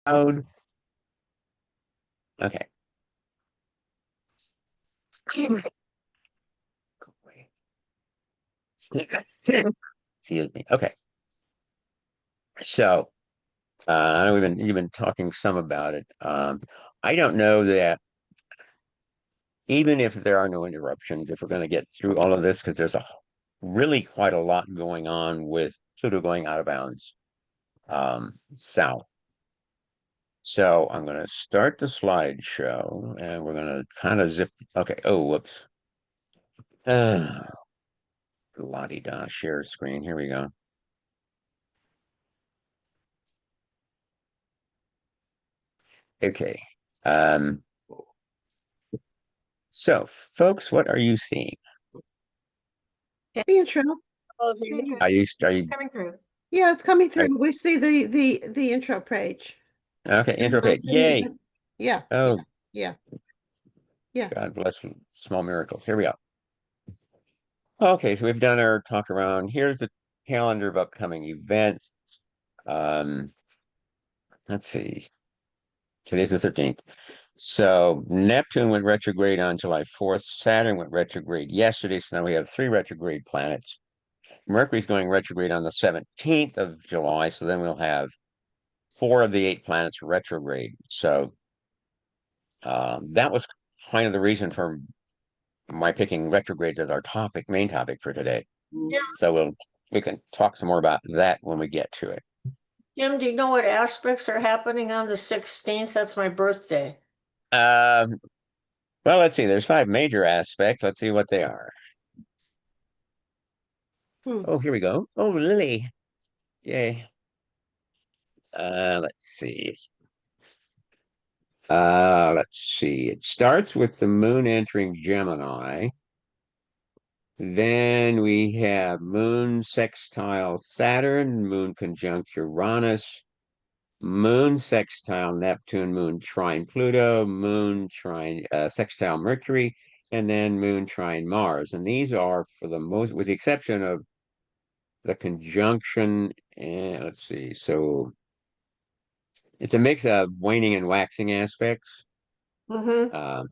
Code. Okay. Excuse me. Okay. So I know you've been talking some about it. I don't know that even if there are no interruptions, if we're going to get through all of this, because there's really quite a lot going on with Pluto going out of bounds south. So I'm going to start the slideshow and we're going to kind of zip. Okay. Oh, whoops. La-di-da, share screen. Here we go. Okay. Um, so folks, what are you seeing? The intro. Are you Coming through. Yeah, it's coming are, through. We see the intro page. okay, intro page. Yay. Yeah. Oh, Yeah. Yeah. God bless small miracles. Here we go. Okay, so we've done our talk around. Here's the calendar of upcoming events. Um, let's see. Today's the 13th. So Neptune went retrograde on July 4th. Saturn went retrograde yesterday. So now we have 3 retrograde planets. Mercury's going retrograde on the 17th of July. So then we'll have 4 of the 8 planets retrograde. So that was kind of the reason for my picking retrogrades as our main topic for today. Yeah. So we can talk some more about that when we get to it. Jim, do you know what aspects are happening on the 16th? That's my birthday. Um, well, let's see. There's 5 major aspects. Let's see what they are. Oh, here we go. Oh, Lily. Yay. Let's see. Let's see. It starts with the moon entering Gemini. Then we have moon sextile Saturn, moon conjunct Uranus, moon sextile Neptune, moon trine Pluto, moon trine sextile Mercury, and then moon trine Mars. And these are for the most, with the exception of the conjunction. And let's see. So it's a mix of waning and waxing aspects. Mm-hmm.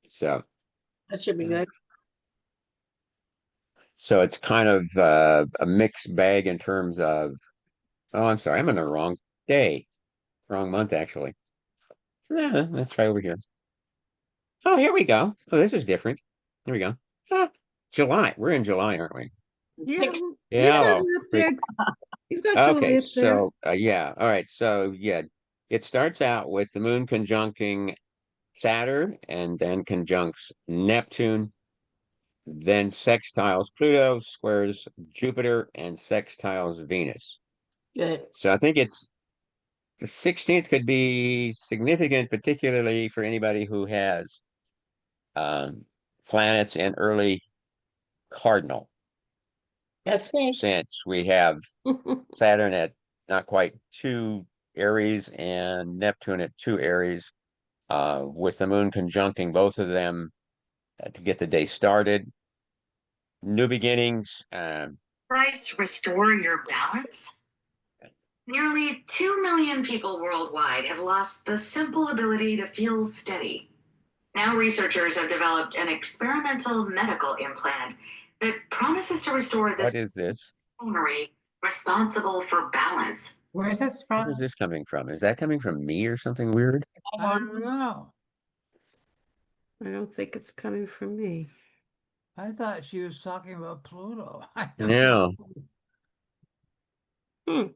So That should be good. so it's kind of a mixed bag in terms of, oh, I'm sorry, I'm in the wrong day, wrong month, actually. Yeah, let's try over here. Oh, here we go. Oh, this is different. Here we go. Ah, July. We're in July, aren't we? Yeah. Yeah, You've got hello. it up there. You've got Julie Okay, up there. so yeah. All right. So yeah, it starts out with the moon conjuncting Saturn and then conjuncts Neptune, then sextiles Pluto, squares Jupiter, and sextiles Venus. Good. So I think it's the 16th could be significant, particularly for anybody who has um, planets in early cardinal, That's me. since we have Saturn at not quite 2 Aries and Neptune at 2 Aries, with the moon conjuncting both of them to get the day started. New beginnings. Price restore your balance? Nearly 2 million people worldwide have lost the simple ability to feel steady. Now researchers have developed an experimental medical implant that promises to restore What this is this? memory responsible for balance. Where is this Where from? is this coming from? Is that coming from me or something weird? I don't know. I don't think it's coming from me. I thought she was talking about Pluto. I don't No. Hmm.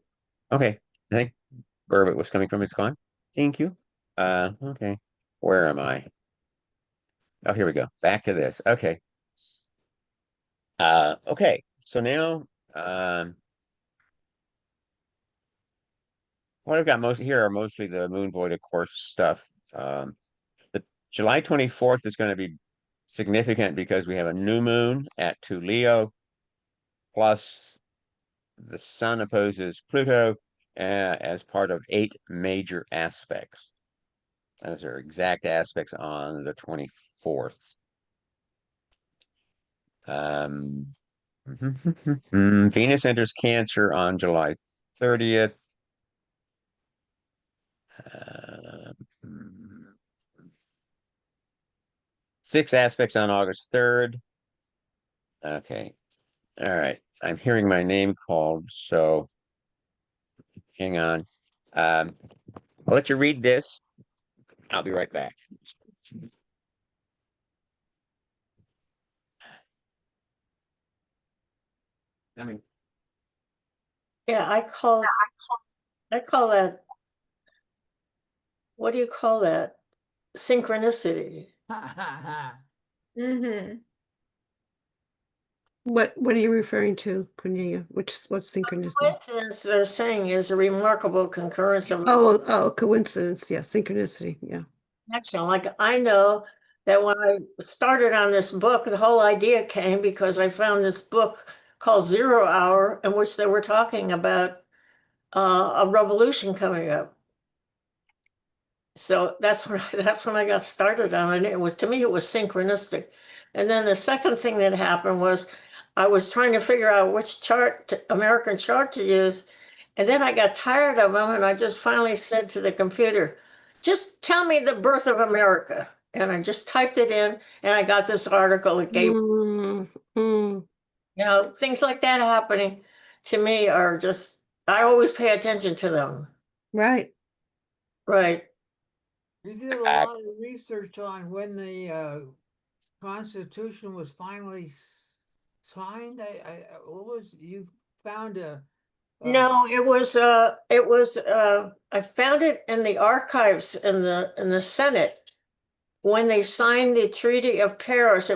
Okay. I think wherever it was coming from, it's gone. Thank you. Okay. Where am I? Oh, here we go. Back to this. Okay. Okay. So now, what I've got most here are mostly the moon void, of course, stuff. The July 24th is going to be significant because we have a new moon at 2 Leo, plus the sun opposes Pluto as part of 8 major aspects. Those are exact aspects on the 24th. Venus enters Cancer on July 30th. 6 aspects on August 3rd. Okay. All right. I'm hearing my name called, so hang on. I'll let you read this. I'll be right back. I mean, Yeah, I call that, what do you call that? Synchronicity. Mm-hmm. What are you referring to, Cornelia? What synchronicity? Coincidence, they're saying, is a remarkable concurrence of Coincidence. Yeah, synchronicity. Yeah. action. Like I know that when I started on this book, the whole idea came because I found this book called Zero Hour, in which they were talking about a revolution coming up. So that's when I got started on it. It was, to me, it was synchronistic. And then the second thing that happened was I was trying to figure out which American chart to use. And then I got tired of them, and I just finally said to the computer, just tell me the birth of America. And I just typed it in, and I got this article. It gave, things like that happening to me are just, I always pay attention to them. Right. Right. You did a lot of research on when the Constitution was finally signed. What was you found No, I found it in the archives in the Senate. When they signed the Treaty of Paris,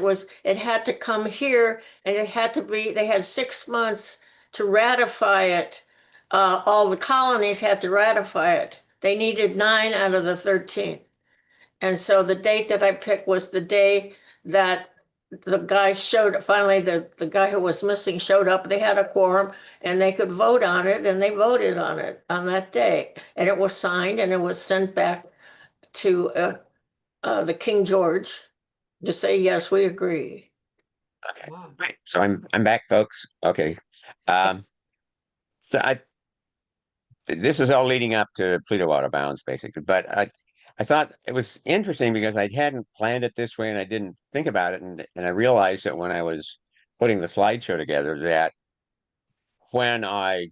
it had to come here, and they had 6 months to ratify it. All the colonies had to ratify it. They needed 9 out of the 13. And so the date that I picked was the day that the guy finally the guy who was missing showed up. They had a quorum, and they could vote on it, and they voted on it on that day. And it was signed, and it was sent back to the King George to say, yes, we agree. Okay. wow. Right. So I'm back, folks. Okay. Um, so this is all leading up to Pluto out of bounds, basically. But I thought it was interesting because I hadn't planned it this way, and I didn't think about it, and I realized that when I was putting the slideshow together, that when I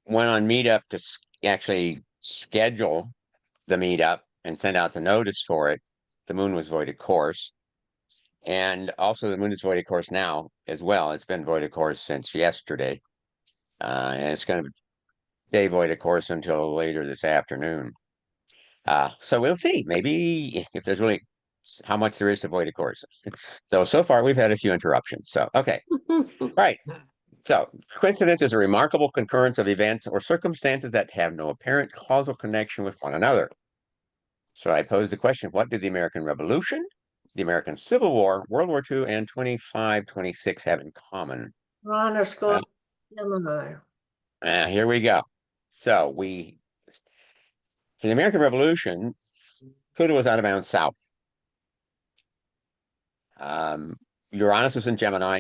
went on Meetup to actually schedule the meetup and send out the notice for it, the moon was void of course. And also the moon is void of course now as well. It's been void of course since yesterday. And it's going to stay void of course until later this afternoon. So we'll see. Maybe if there's really how much there is to void of course. So far we've had a few interruptions. So okay. Right. So coincidence is a remarkable concurrence of events or circumstances that have no apparent causal connection with one another. So I pose the question, what did the American Revolution, the American Civil War, World War II, and 2526 have in common? Honor school, Gemini. Here we go. So for the American Revolution, Pluto was out of bounds south. Uranus was in Gemini.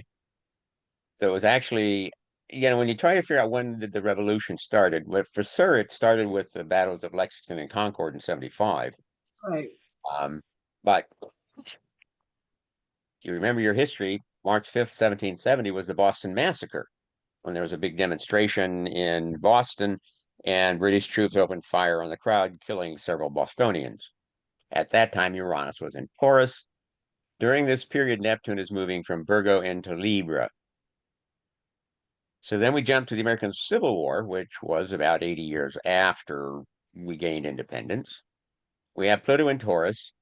It was actually, when you try to figure out when did the revolution started, for sure it started with the battles of Lexington and Concord in 75. Right. But if you remember your history, March 5th, 1770 was the Boston Massacre, when there was a big demonstration in Boston and British troops opened fire on the crowd, killing several Bostonians. At that time, Uranus was in Taurus. During this period, Neptune is moving from Virgo into Libra. So then we jump to the American Civil War, which was about 80 years after we gained independence. We have Pluto in Taurus.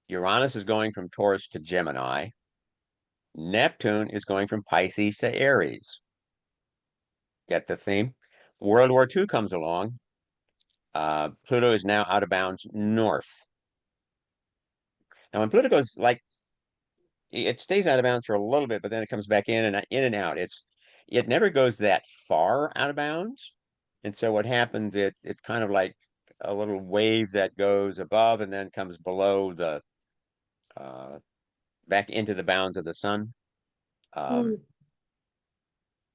Uranus is going from Taurus to Gemini. Neptune is going from Pisces to Aries. Get the theme? World War II comes along. Pluto is now out of bounds north. Now, when Pluto goes it stays out of bounds for a little bit, but then it comes back in and out. It never goes that far out of bounds. And so what happens, it's kind of like a little wave that goes above and then comes below back into the bounds of the sun.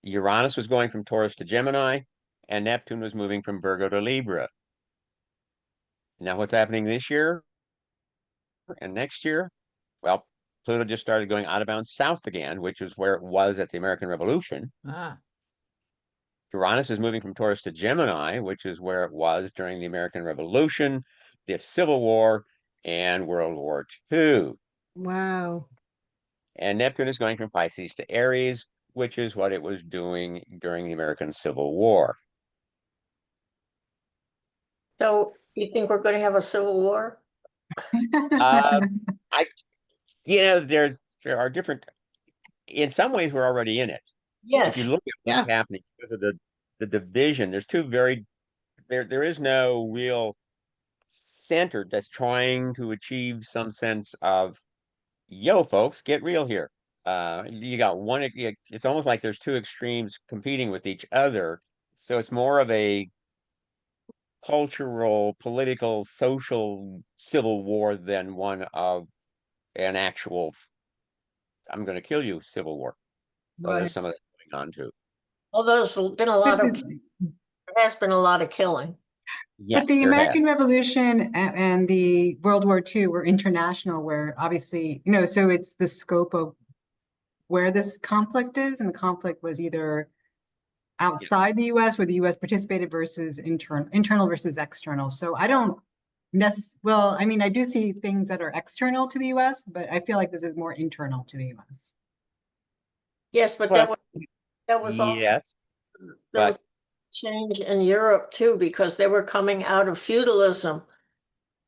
Uranus was going from Taurus to Gemini, and Neptune was moving from Virgo to Libra. Now, what's happening this year and next year? Well, Pluto just started going out of bounds south again, which is where it was at the American Revolution. Ah, Uranus is moving from Taurus to Gemini, which is where it was during the American Revolution, the Civil War, and World War II. Wow. And Neptune is going from Pisces to Aries, which is what it was doing during the American Civil War. So you think we're going to have a civil war? Uh, I, there are different. In some ways, we're already in it. If you Yes. look at Yeah. what's happening because of the division, there's two very there is no real center that's trying to achieve some sense of, yo, folks, get real here. You got one, it's almost like there's two extremes competing with each other. So it's more of a cultural, political, social civil war than one of an actual I'm going to kill you civil war. Although there's Right. some of that going on too. Well, there's been a lot But of, there has been a lot of killing. Yes, the there has. American Revolution and the World War II were international, where obviously, so it's the scope of where this conflict is, and the conflict was either outside the US where the US participated versus internal versus external. So I don't well, I mean, I do see things that are external to the US, but I feel like this is more internal to the US. Yes, but Well, that was all, yes, there but was change in Europe too, because they were coming out of feudalism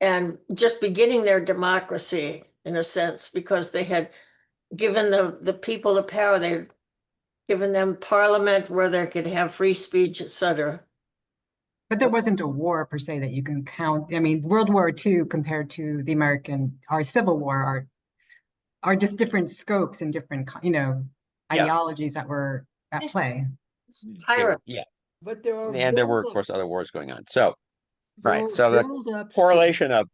and just beginning their democracy in a sense, because they had given the people the power. They had given them parliament where they could have free speech, etc. But there wasn't a war per se that you can count. I mean, World War II compared to the American, our Civil War are just different scopes and different, yeah, ideologies that were at Yes. play. they were, Tyrant. yeah. but there are And there were, of course, buildups. other wars going on. So, There right. were So the buildups to correlation of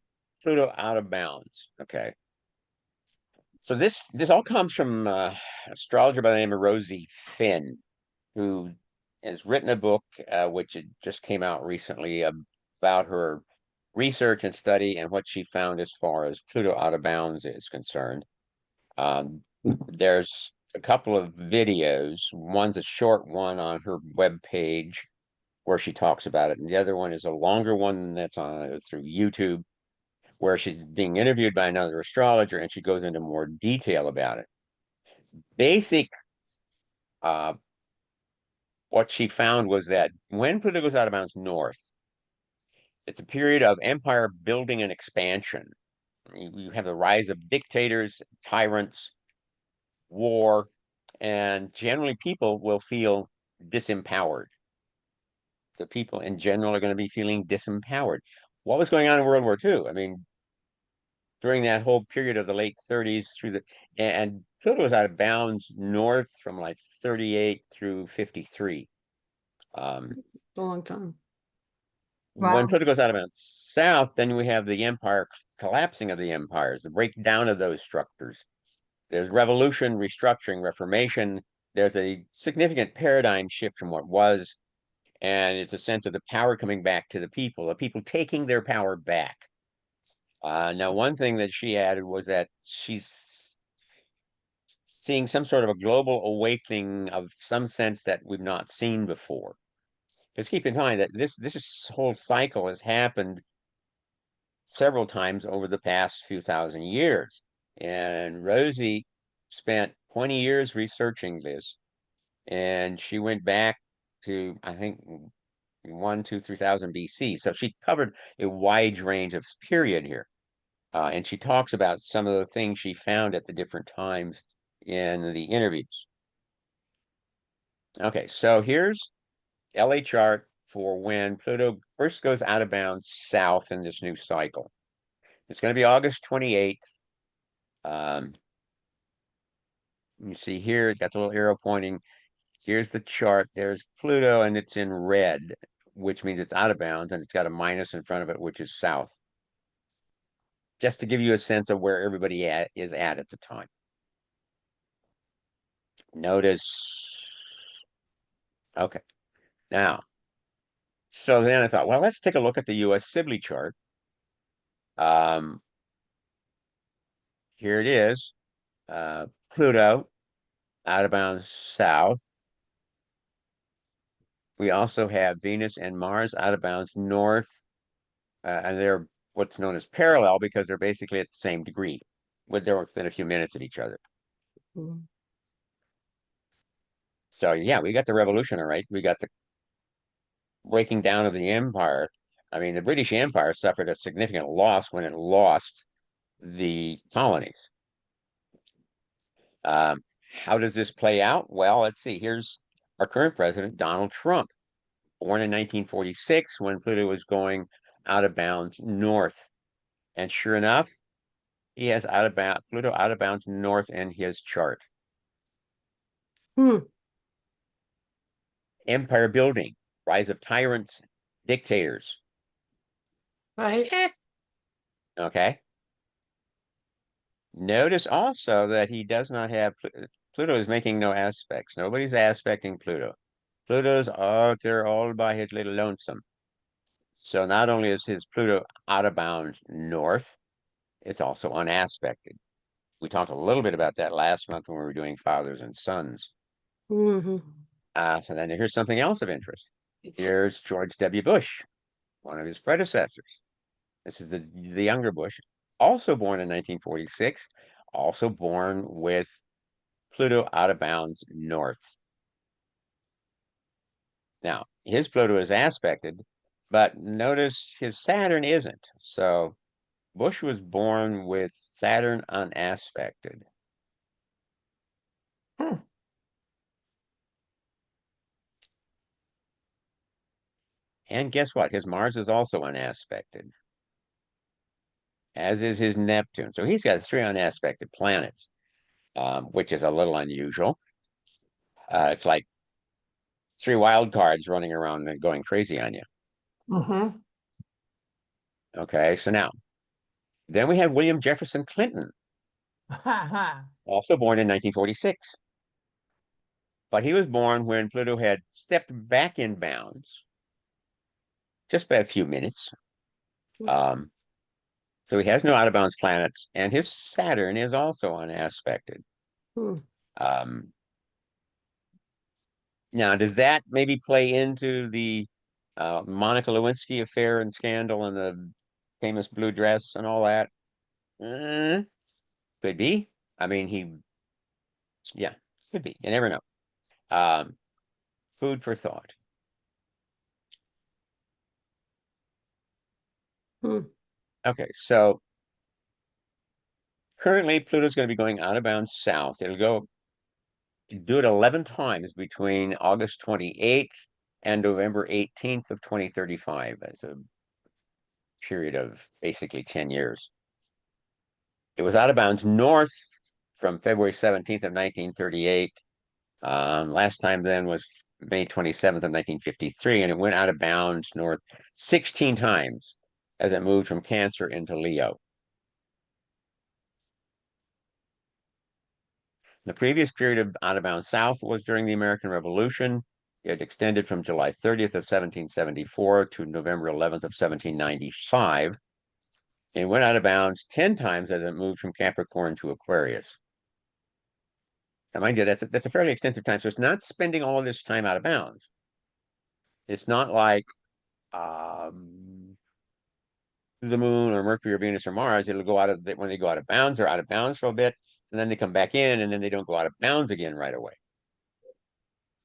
Pluto out of bounds. Okay. So this all comes from astrologer by the name of Rosie Finn, who has written a book which it just came out recently about her research and study and what she found as far as Pluto out of bounds is concerned. There's a couple of videos. One's a short one on her webpage where she talks about it, and the other one is a longer one that's on through YouTube where she's being interviewed by another astrologer and she goes into more detail about it. Basic uh, what she found was that when Pluto goes out of bounds north, it's a period of empire building and expansion. You have the rise of dictators, tyrants, war, and generally people will feel disempowered. The people in general are going to be feeling disempowered. What was going on in World War II? I mean, during that whole period of the late 30s through and Pluto was out of bounds north from like 38 through 53. A long time. When Wow. Pluto goes out of bounds south, then we have the empire collapsing of the empires, the breakdown of those structures. There's revolution, restructuring, reformation. There's a significant paradigm shift from what was, and it's a sense of the power coming back to the people taking their power back. Now, one thing that she added was that she's seeing some sort of a global awakening of some sense that we've not seen before. Because keep in mind that this whole cycle has happened several times over the past few thousand years. And Rosie spent 20 years researching this, and she went back to, I think, 3,000 BC. So she covered a wide range of period here. And she talks about some of the things she found at the different times in the interviews. Okay, so here's LA chart for when Pluto first goes out of bounds south in this new cycle. It's going to be August 28th. You see here, it got the little arrow pointing. Here's the chart. There's Pluto, and it's in red, which means it's out of bounds, and it's got a minus in front of it, which is south. Just to give you a sense of where everybody is at the time. Notice. Okay. Now, so then I thought, well, let's take a look at the U.S. Sibley chart. Here it is. Pluto out of bounds south. We also have Venus and Mars out of bounds north, and they're what's known as parallel because they're basically at the same degree. They're within a few minutes of each other. Mm. So yeah, we got the revolution, all right. We got the breaking down of the empire. I mean, the British Empire suffered a significant loss when it lost the colonies. How does this play out? Well, let's see. Here's our current president, Donald Trump, born in 1946 when Pluto was going out of bounds north. And sure enough, he has Pluto out of bounds north in his chart. Hmm. Empire building, rise of tyrants, dictators. Right? Okay. Notice also that he does not have Pluto is making no aspects. Nobody's aspecting Pluto. Pluto's out there all by his little lonesome. So not only is his Pluto out of bounds north, it's also unaspected. We talked a little bit about that last month when we were doing fathers and sons. Hmm. So then here's something else of interest. Here's George W. Bush, one of his predecessors. This is the younger Bush, also born in 1946, also born with Pluto out of bounds north. Now, his Pluto is aspected, but notice his Saturn isn't. So Bush was born with Saturn unaspected. Hmm. And guess what? His Mars is also unaspected, as is his Neptune. So he's got 3 unaspected planets, which is a little unusual. It's like 3 wild cards running around and going crazy on you. Mm-hmm. Okay, so now, then we have William Jefferson Clinton, also born in 1946. But he was born when Pluto had stepped back in bounds, just by a few minutes. Um, so he has no out of bounds planets, and his Saturn is also unaspected. Hmm. Um, Now, does that maybe play into the Monica Lewinsky affair and scandal and the famous blue dress and all that? Could be. I mean, yeah, could be. You never know. Um, Food for thought. Hmm. Okay, so currently Pluto's going to be going out of bounds south. It'll do it 11 times between August 28th and November 18th of 2035. That's a period of basically 10 years. It was out of bounds north from February 17th of 1938. Last time then was May 27th of 1953, and it went out of bounds north 16 times as it moved from Cancer into Leo. The previous period of out of bounds south was during the American Revolution. It extended from July 30th of 1774 to November 11th of 1795. It went out of bounds 10 times as it moved from Capricorn to Aquarius. Now, mind you, that's a fairly extensive time. So it's not spending all of this time out of bounds. It's not like the moon or Mercury or Venus or Mars. It'll go when they go out of bounds, they're out of bounds for a bit, and then they come back in, and then they don't go out of bounds again right away.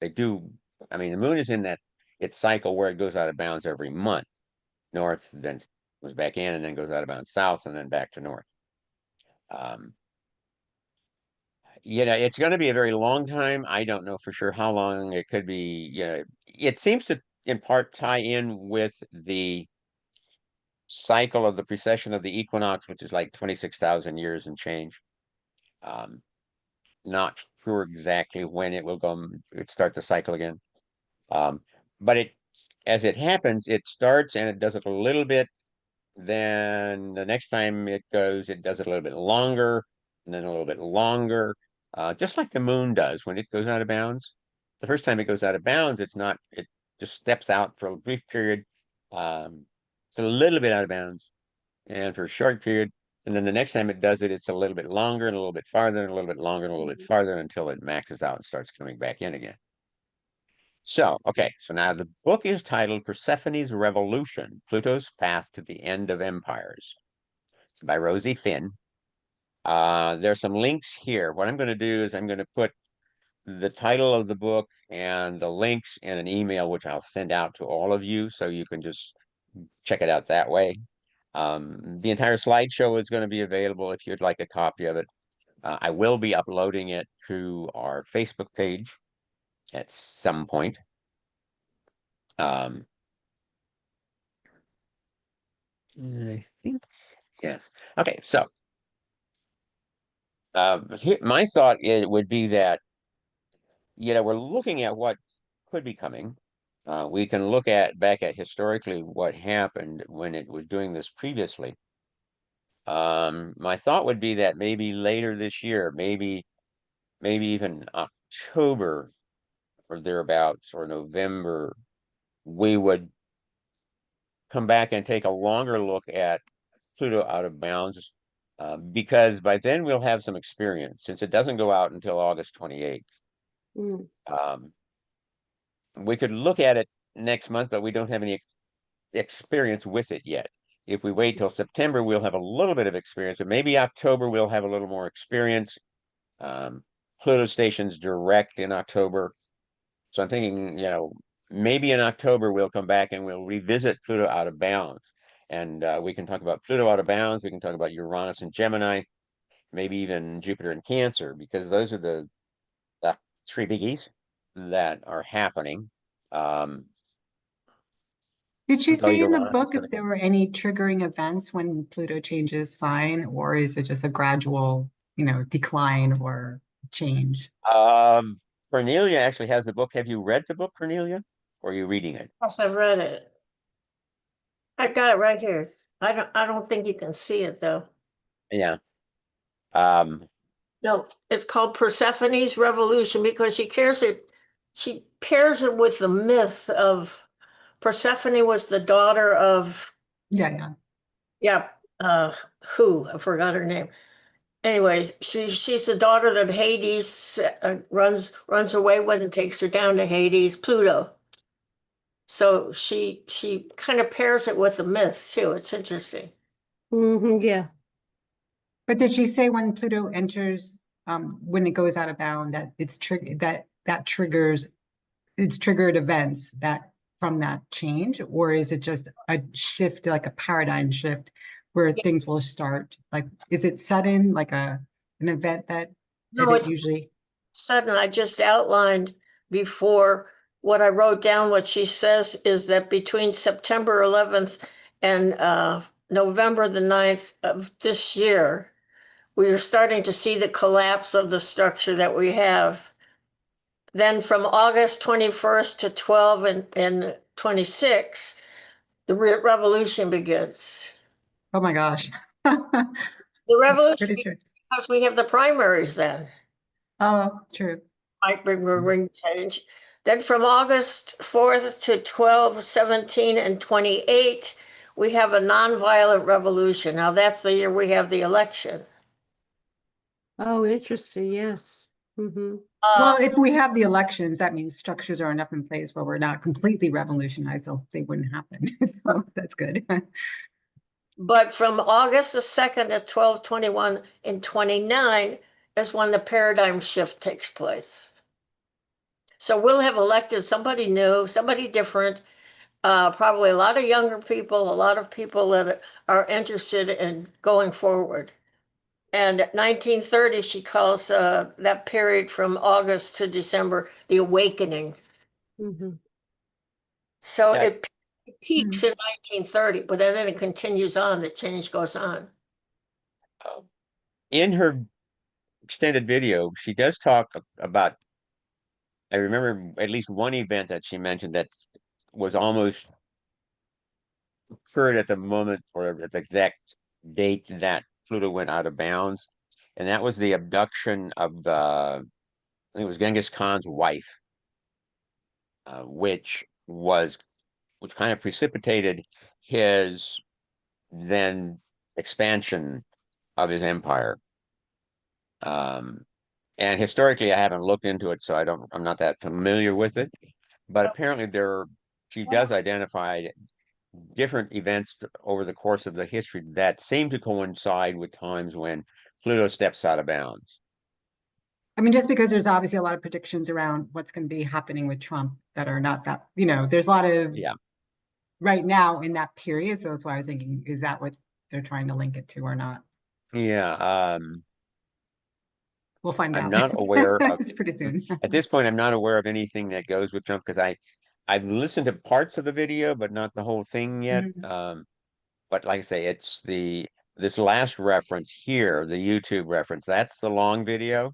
They do. I mean, the moon is in that its cycle where it goes out of bounds every month. North, then goes back in, and then goes out of bounds south, and then back to north. Um, it's going to be a very long time. I don't know for sure how long it could be. It seems to in part tie in with the cycle of the precession of the equinox, which is like 26,000 years and change. Um, Not sure exactly when it will start the cycle again. But as it happens, it starts and it does it a little bit. Then the next time it goes, it does it a little bit longer, and then a little bit longer, just like the moon does when it goes out of bounds. The first time it goes out of bounds, it just steps out for a brief period. It's a little bit out of bounds, and for a short period, And then the next time it does it, it's a little bit longer and a little bit farther and a little bit longer and a little bit farther until it maxes out and starts coming back in again. So, okay, so now the book is titled Persephone's Revolution, Pluto's Path to the End of Empires. It's by Rosie Finn. There's some links here. What I'm going to do is I'm going to put the title of the book and the links in an email, which I'll send out to all of you, so you can just check it out that way. The entire slideshow is going to be available if you'd like a copy of it. I will be uploading it to our Facebook page at some point. I think, yes. Okay, so my thought would be that, we're looking at what could be coming. We can look back at historically what happened when it was doing this previously. My thought would be that maybe later this year, maybe even October or thereabouts, or November, we would come back and take a longer look at Pluto out of bounds, because by then we'll have some experience, since it doesn't go out until August 28th. Mm. We could look at it next month, but we don't have any experience with it yet. If we wait till September, we'll have a little bit of experience, but maybe October we'll have a little more experience. Pluto stations direct in October. So I'm thinking, maybe in October we'll come back and we'll revisit Pluto out of bounds. And we can talk about Pluto out of bounds. We can talk about Uranus and Gemini, maybe even Jupiter and Cancer, because those are the three biggies that are happening. Did she Pluto, say in the Uranus is book going if to there were any triggering events when Pluto changes sign, or is it just a gradual, decline or change? Cornelia actually has the book. Have you read the book, Cornelia? Or are you reading it? Yes, I've read it. I got it right here. I don't think you can see it though. Yeah. Um, No, it's called Persephone's Revolution because she pairs it with the myth of Persephone was the daughter of, Yeah. yeah, I forgot her name. Anyway, she's the daughter that Hades runs away with and takes her down to Hades, Pluto. So she kind of pairs it with the myth too. It's interesting. Yeah. But did she say when Pluto enters, when it goes out of bound, that that triggers, it's triggered events that from that change, or is it just a shift, like a paradigm shift, where things will start? Like, is it sudden, like an event that No, it it's usually? sudden. I just outlined before what I wrote down. What she says is that between September 11th and November the 9th of this year, we are starting to see the collapse of the structure that we have. Then from August 21st to 12 and 26, the revolution begins. Oh my gosh. The That's revolution pretty begins true. because we have the primaries then. Oh, true. Might bring a ring change. Then from August 4th to 12, 17, and 28, we have a nonviolent revolution. Now that's the year we have the election. Oh, interesting. Yes. Mm-hmm. Well, if we have the elections, that means structures are enough in place where we're not completely revolutionized, else they wouldn't happen. So that's good. But from August the 2nd to 12, 21, and 29 is when the paradigm shift takes place. So we'll have elected somebody new, somebody different, probably a lot of younger people, a lot of people that are interested in going forward. And 1930, she calls that period from August to December the awakening. Mm-hmm. So Yeah. it peaks in 1930, but then it continues on, the change goes on. In her extended video, she does talk about, I remember at least one event that she mentioned that was almost occurred at the moment or at the exact date that Pluto went out of bounds. And that was the abduction of I think it was Genghis Khan's wife, which kind of precipitated his then expansion of his empire. And historically, I haven't looked into it, so I'm not that familiar with it. But apparently, she does identify different events over the course of the history that seem to coincide with times when Pluto steps out of bounds. I mean, just because there's obviously a lot of predictions around what's going to be happening with Trump that are not that, there's a lot of Yeah. right now in that period. So that's why I was thinking, is that what they're trying to link it to or not? Yeah. We'll find I'm out. not aware of It's pretty soon. at this point, I'm not aware of anything that goes with Trump because I've listened to parts of the video, but not the whole thing yet. Mhm. But like I say, it's this last reference here, the YouTube reference, that's the long video.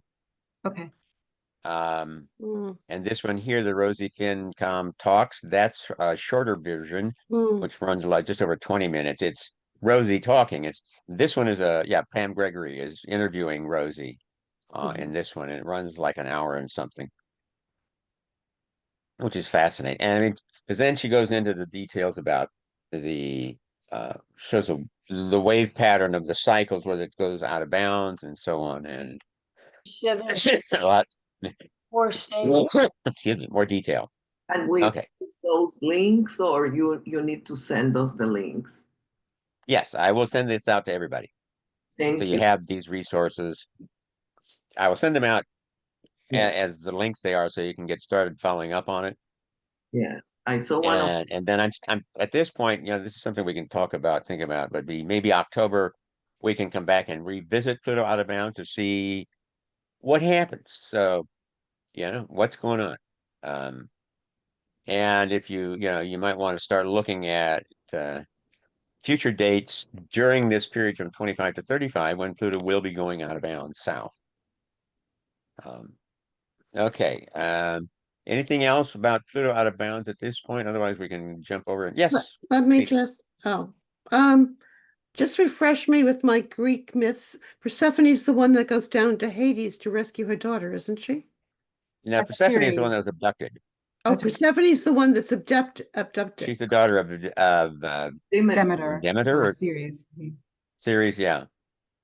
Okay. Um, Mm, and this one here, the Rosie FinCom talks, that's a shorter version, mm, which runs like just over 20 minutes. It's Rosie talking. This one is Pam Gregory is interviewing Rosie in this one, and it runs like an hour and something, which is fascinating. And I mean, because then she goes into the details about the shows the wave pattern of the cycles where it goes out of bounds and so on, and Yeah, it's there's just a lot. more states. Excuse me, more detail. And we Okay. use those links, or you need to send us the links. Yes, I will send this out to everybody. So Thank you you. have these resources. I will send them out Yeah. as the links they are so you can get started following up on it. Yes, I saw one of And then I'm at this point, this is something we can talk about, think about, but maybe October we can come back and revisit Pluto out of bounds to see what happens. So, what's going on. And if you might want to start looking at future dates during this period from 25 to 35 when Pluto will be going out of bounds south. Okay. Anything else about Pluto out of bounds at this point? Otherwise, we can jump over. Yes. let me Peach. just refresh me with my Greek myths. Persephone's the one that goes down to Hades to rescue her daughter, isn't she? Now, That's Persephone is the one Ceres. that was abducted. Oh, That's right. Persephone's the one that's abducted. She's the daughter of Demeter Demeter or or Ceres. Ceres. Yeah.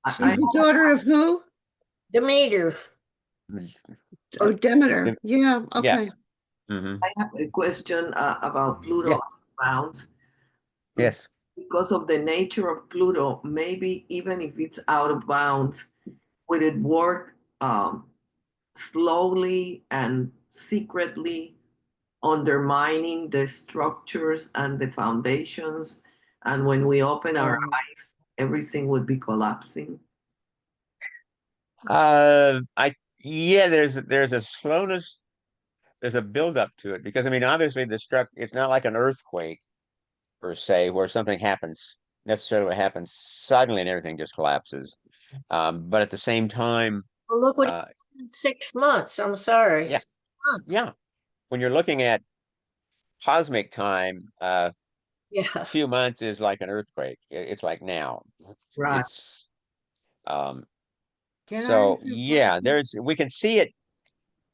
She's I the daughter of who? Demeter. Oh, Demeter. Yeah, Yes. okay. Hmm. have a question about Pluto Yeah. bounds. Yes. Because of the nature of Pluto, maybe even if it's out of bounds, would it work slowly and secretly, undermining the structures and the foundations? And when we open our eyes, everything would be collapsing. There's a slowness, there's a buildup to it because I mean, obviously it's not like an earthquake per se where something happens necessarily happens suddenly and everything just collapses. But at the same time, Well, look what uh, in 6 months. I'm sorry. yeah, 6 months. yeah. When you're looking at cosmic time, Yeah. a few months is like an earthquake. It's like now. Right. It's um Can I so ask you a yeah, question? we can see it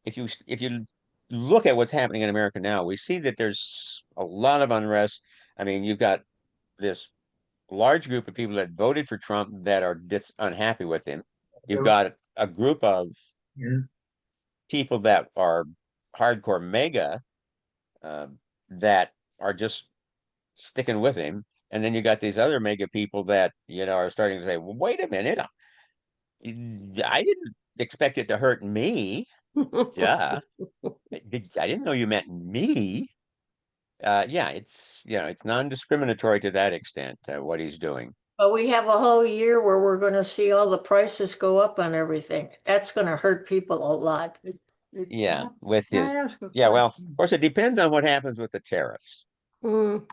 if you look at what's happening in America now, we see that there's a lot of unrest. I mean, you've got this large group of people that voted for Trump that are unhappy with him. You've got a group of Yes. people that are hardcore mega uh, that are just sticking with him. And then you got these other mega people that, are starting to say, well, wait a minute. I didn't expect it to hurt me. Duh. I didn't know you meant me. Yeah, it's non-discriminatory to that extent, what he's doing. But we have a whole year where we're going to see all the prices go up on everything. That's going to hurt people a lot. Yeah, Can with I his, ask a yeah, well, of question? course, it depends on what happens with the tariffs, Mm,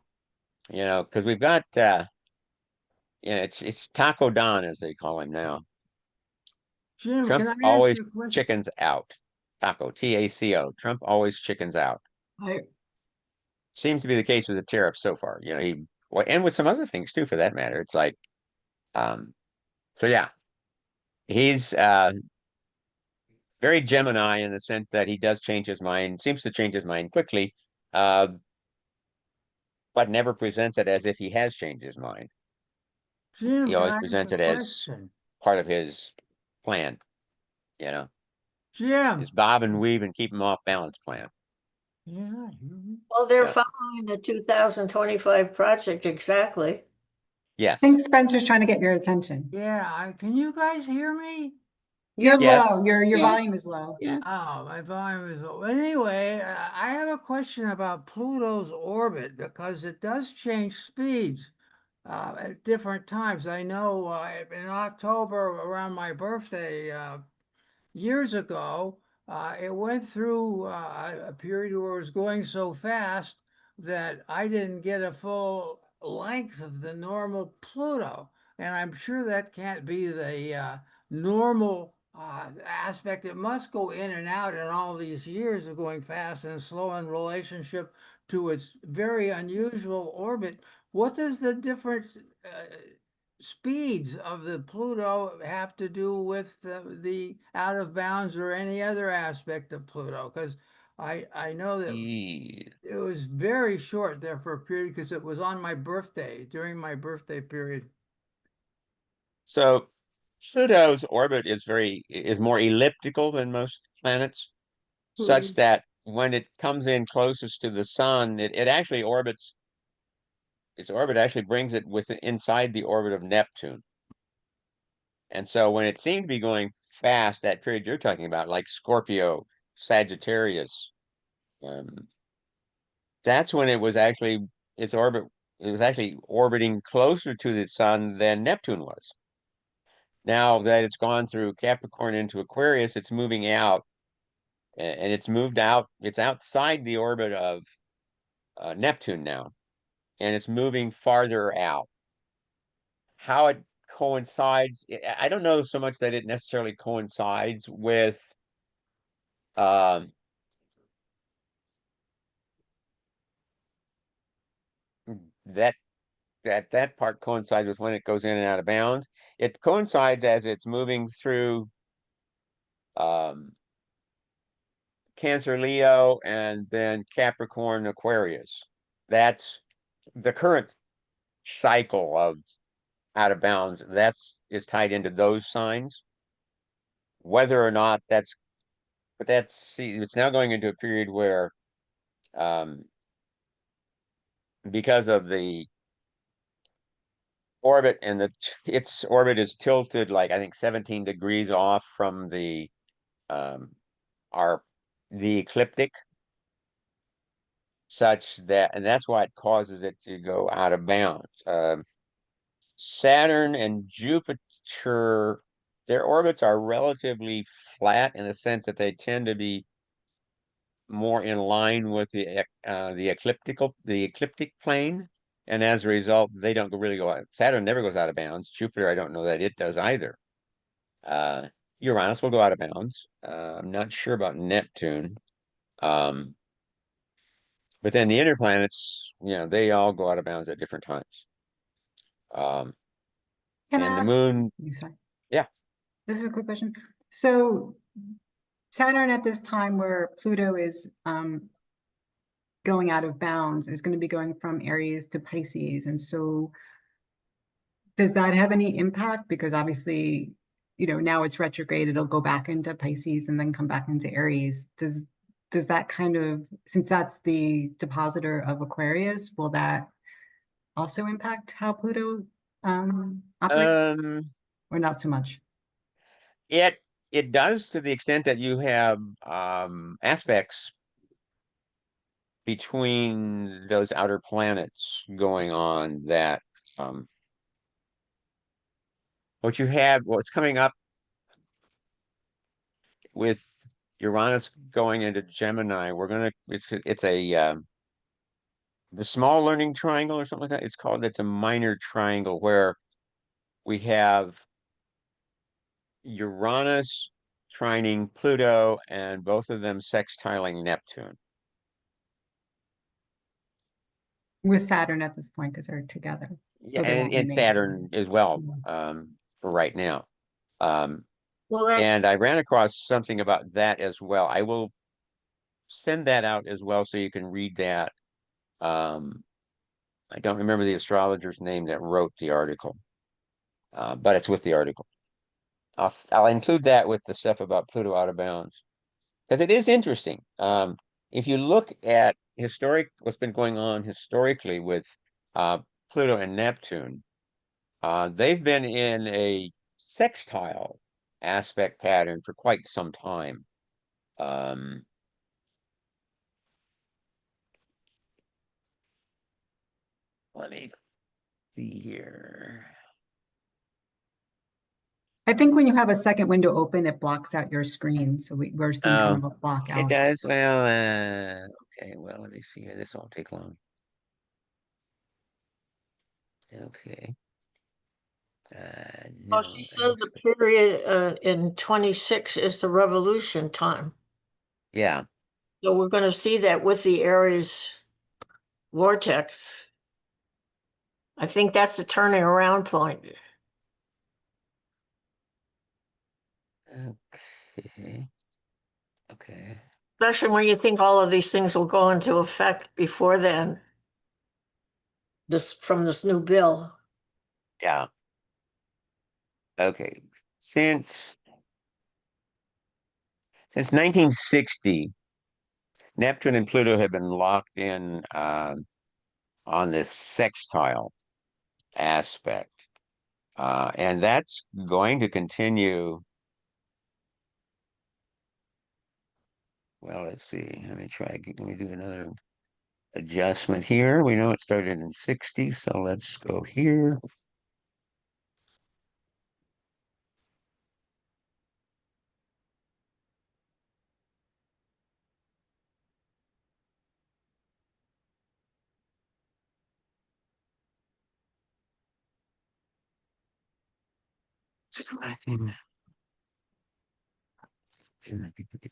because we've got, it's Taco Don, as they call him now. Jim, Trump can I ask always you a question? chickens out. Taco, Taco. Trump always chickens out. I, Seems to be the case with the tariffs so far. And with some other things too, for that matter. It's like, so yeah, he's very Gemini in the sense that he does change his mind, seems to change his mind quickly, uh, but never presents it as if he has changed his mind. Jim, He can always I ask presents a it as question? part of his plan, you know, Jim. his bob and weave and keep him off balance plan. Yeah. Well, they're Yeah. following the 2025 project exactly. Yes. I think Spencer's trying to get your attention. Yeah, can you guys hear me? You're Yes. low, your Yes. volume is low. Yes. Oh, my volume is low. Anyway, I have a question about Pluto's orbit because it does change speeds at different times. I know in October around my birthday years ago, it went through a period where it was going so fast that I didn't get a full length of the normal Pluto. And I'm sure that can't be the normal aspect. It must go in and out in all these years of going fast and slow in relationship to its very unusual orbit. What does the different speeds of the Pluto have to do with the out of bounds or any other aspect of Pluto? Because I know that Yeah. it was very short there for a period because it was on my birthday, during my birthday period. So Pluto's orbit is more elliptical than most planets, such that when it comes in closest to the sun, it actually orbits. Its orbit actually brings it inside the orbit of Neptune. And so when it seemed to be going fast, that period you're talking about, like Scorpio, Sagittarius, um, that's when its orbit, it was actually orbiting closer to the sun than Neptune was. Now that it's gone through Capricorn into Aquarius, it's moving out, and it's moved out. It's outside the orbit of Neptune now, and it's moving farther out. How it coincides, I don't know so much that it necessarily coincides with um, that that part coincides with when it goes in and out of bounds. It coincides as it's moving through um, Cancer, Leo, and then Capricorn, Aquarius. That's the current cycle of out of bounds. Is tied into those signs. Whether or not it's now going into a period where um, because of the orbit and its orbit is tilted like I think 17 degrees off from um, our the ecliptic, such that, and that's why it causes it to go out of bounds. Saturn and Jupiter, their orbits are relatively flat in the sense that they tend to be more in line with the ecliptic plane, and as a result, they don't really go out. Saturn never goes out of bounds. Jupiter, I don't know that it does either. Uranus will go out of bounds. I'm not sure about Neptune. Um, but then the inner planets, they all go out of bounds at different times. Can And I the ask? moon, Sorry. yeah. This is a quick question. So Saturn at this time where Pluto is going out of bounds is going to be going from Aries to Pisces. And so does that have any impact? Because obviously, now it's retrograde, it'll go back into Pisces and then come back into Aries. Does that kind of, since that's the depositor of Aquarius, will that also impact how Pluto operates or not so much? It does, to the extent that you have aspects between those outer planets going on that what's coming up with Uranus going into Gemini, it's a the small learning triangle or something like that. It's a minor triangle where we have Uranus trining Pluto and both of them sextiling Neptune. With Saturn at this point, because they're together. Yeah, Though they won't and remain Saturn as well, Yeah. for right now. Well, that And I ran across something about that as well. I will send that out as well so you can read that. I don't remember the astrologer's name that wrote the article, but it's with the article. I'll include that with the stuff about Pluto out of bounds because it is interesting. If you look at what's been going on historically with uh, Pluto and Neptune, they've been in a sextile aspect pattern for quite some time. Let me see here. I think when you have a second window open, it blocks out your screen. So we're seeing kind of a block It out. does. Well, okay. Well, let me see here. This won't take long. Okay. Oh, No, she says the period in 26 is the revolution time. yeah. So we're going to see that with the Aries vortex. I think that's the turning around point. Okay. Okay. Especially when you think all of these things will go into effect before then. From this new bill. Yeah. Okay. Since 1960, Neptune and Pluto have been locked in on this sextile aspect. And that's going to continue. Well, let's see. Let me do another adjustment here. We know it started in 60, so let's go here.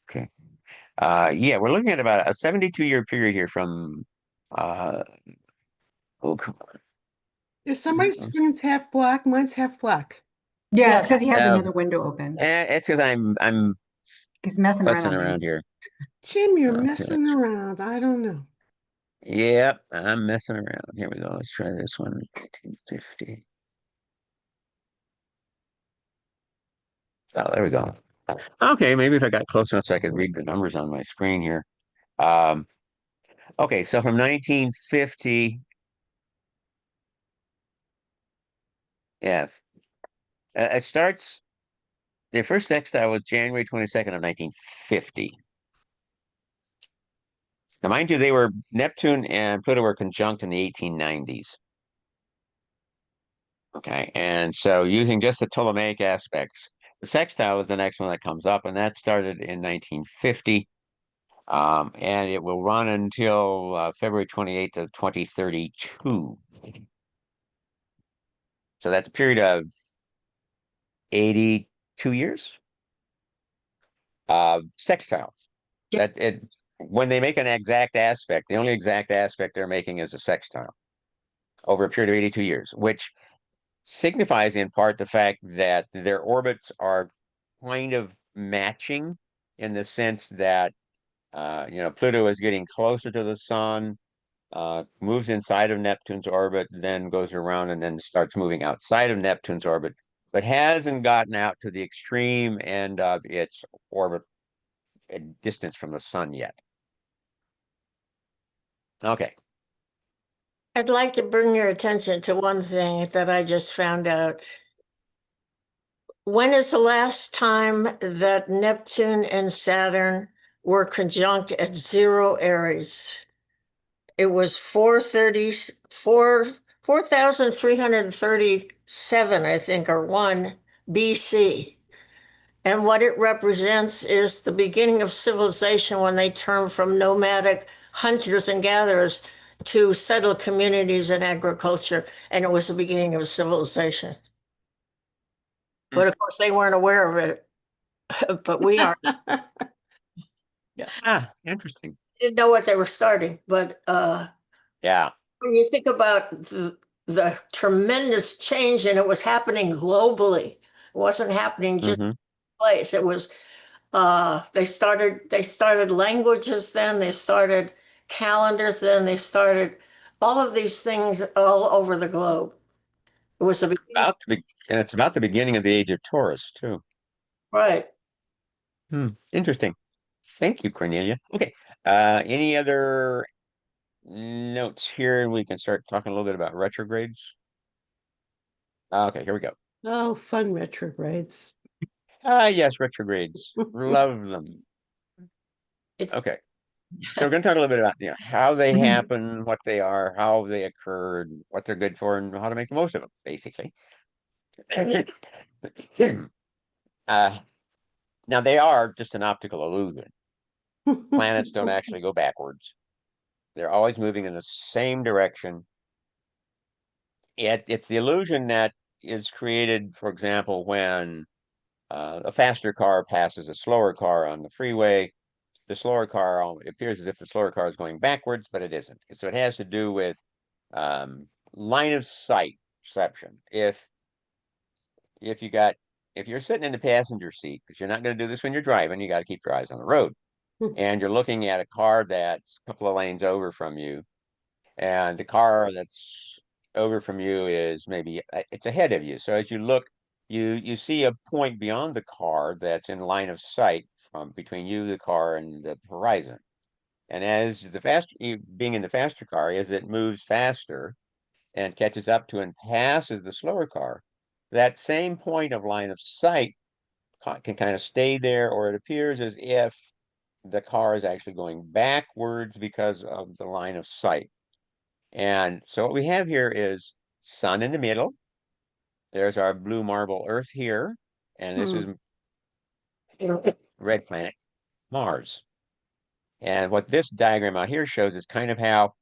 Okay. Yeah, we're looking at about a 72-year period here from oh, come on. If somebody's screen's half black, mine's half black. Yeah, Yes. it's because he has Oh, another window open. it's because I'm He's messing around fussing on around me. here. Jim, you're Okay. messing around. I don't know. Yep, I'm messing around. Here we go. Let's try this one. 1950. Oh, there we go. Okay, maybe if I got close enough so I could read the numbers on my screen here. Um, okay, so from 1950, yeah, it starts. The first sextile was January 22nd of 1950. Now, mind you, Neptune and Pluto were conjunct in the 1890s. Okay, and so using just the Ptolemaic aspects, the sextile is the next one that comes up, and that started in 1950. And it will run until February 28th of 2032. So that's a period of 82 years. Sextile. That it when they make an exact aspect, the only exact aspect they're making is a sextile over a period of 82 years, which signifies in part the fact that their orbits are kind of matching in the sense that Pluto is getting closer to the sun, moves inside of Neptune's orbit, then goes around and then starts moving outside of Neptune's orbit, but hasn't gotten out to the extreme end of its orbit distance from the sun yet. Okay. I'd like to bring your attention to one thing that I just found out. When is the last time that Neptune and Saturn were conjunct at 0 Aries? It was 4,337, I think, or 1 BC. And what it represents is the beginning of civilization when they turned from nomadic hunters and gatherers to settled communities and agriculture. And it was the beginning of civilization. But of course, they weren't aware of it, but we are. Interesting. Didn't know what they were starting. But Yeah. when you think about the tremendous change, and it was happening globally, it wasn't happening just in place. It was they started languages then, they started calendars then, they started all of these things all over the globe. It was a beginning. And it's about the beginning of the age of Taurus too. Right. Interesting. Thank you, Cornelia. Okay. Any other notes here? We can start talking a little bit about retrogrades. Okay, here we go. Oh, fun retrogrades. Yes, retrogrades. Love them. It's Okay. So we're going to talk a little bit about how they happen, what they are, how they occurred, what they're good for, and how to make the most of them, basically. Uh, now they are just an optical illusion. Planets don't actually go backwards. They're always moving in the same direction. It's the illusion that is created, for example, when a faster car passes a slower car on the freeway. The slower car, it appears as if the slower car is going backwards, but it isn't. So it has to do with line of sight perception. If you got if you're sitting in the passenger seat, because you're not going to do this when you're driving, you got to keep your eyes on the road, and you're looking at a car that's a couple of lanes over from you, and the car that's over from you is maybe it's ahead of you. So as you look, you see a point beyond the car that's in line of sight from between you, the car, and the horizon. And as the faster being in the faster car, as it moves faster and catches up to and passes the slower car, that same point of line of sight can kind of stay there, or it appears as if the car is actually going backwards because of the line of sight. And so what we have here is sun in the middle. There's our blue marble Earth here, and this is red planet Mars. And what this diagram out here shows is kind of how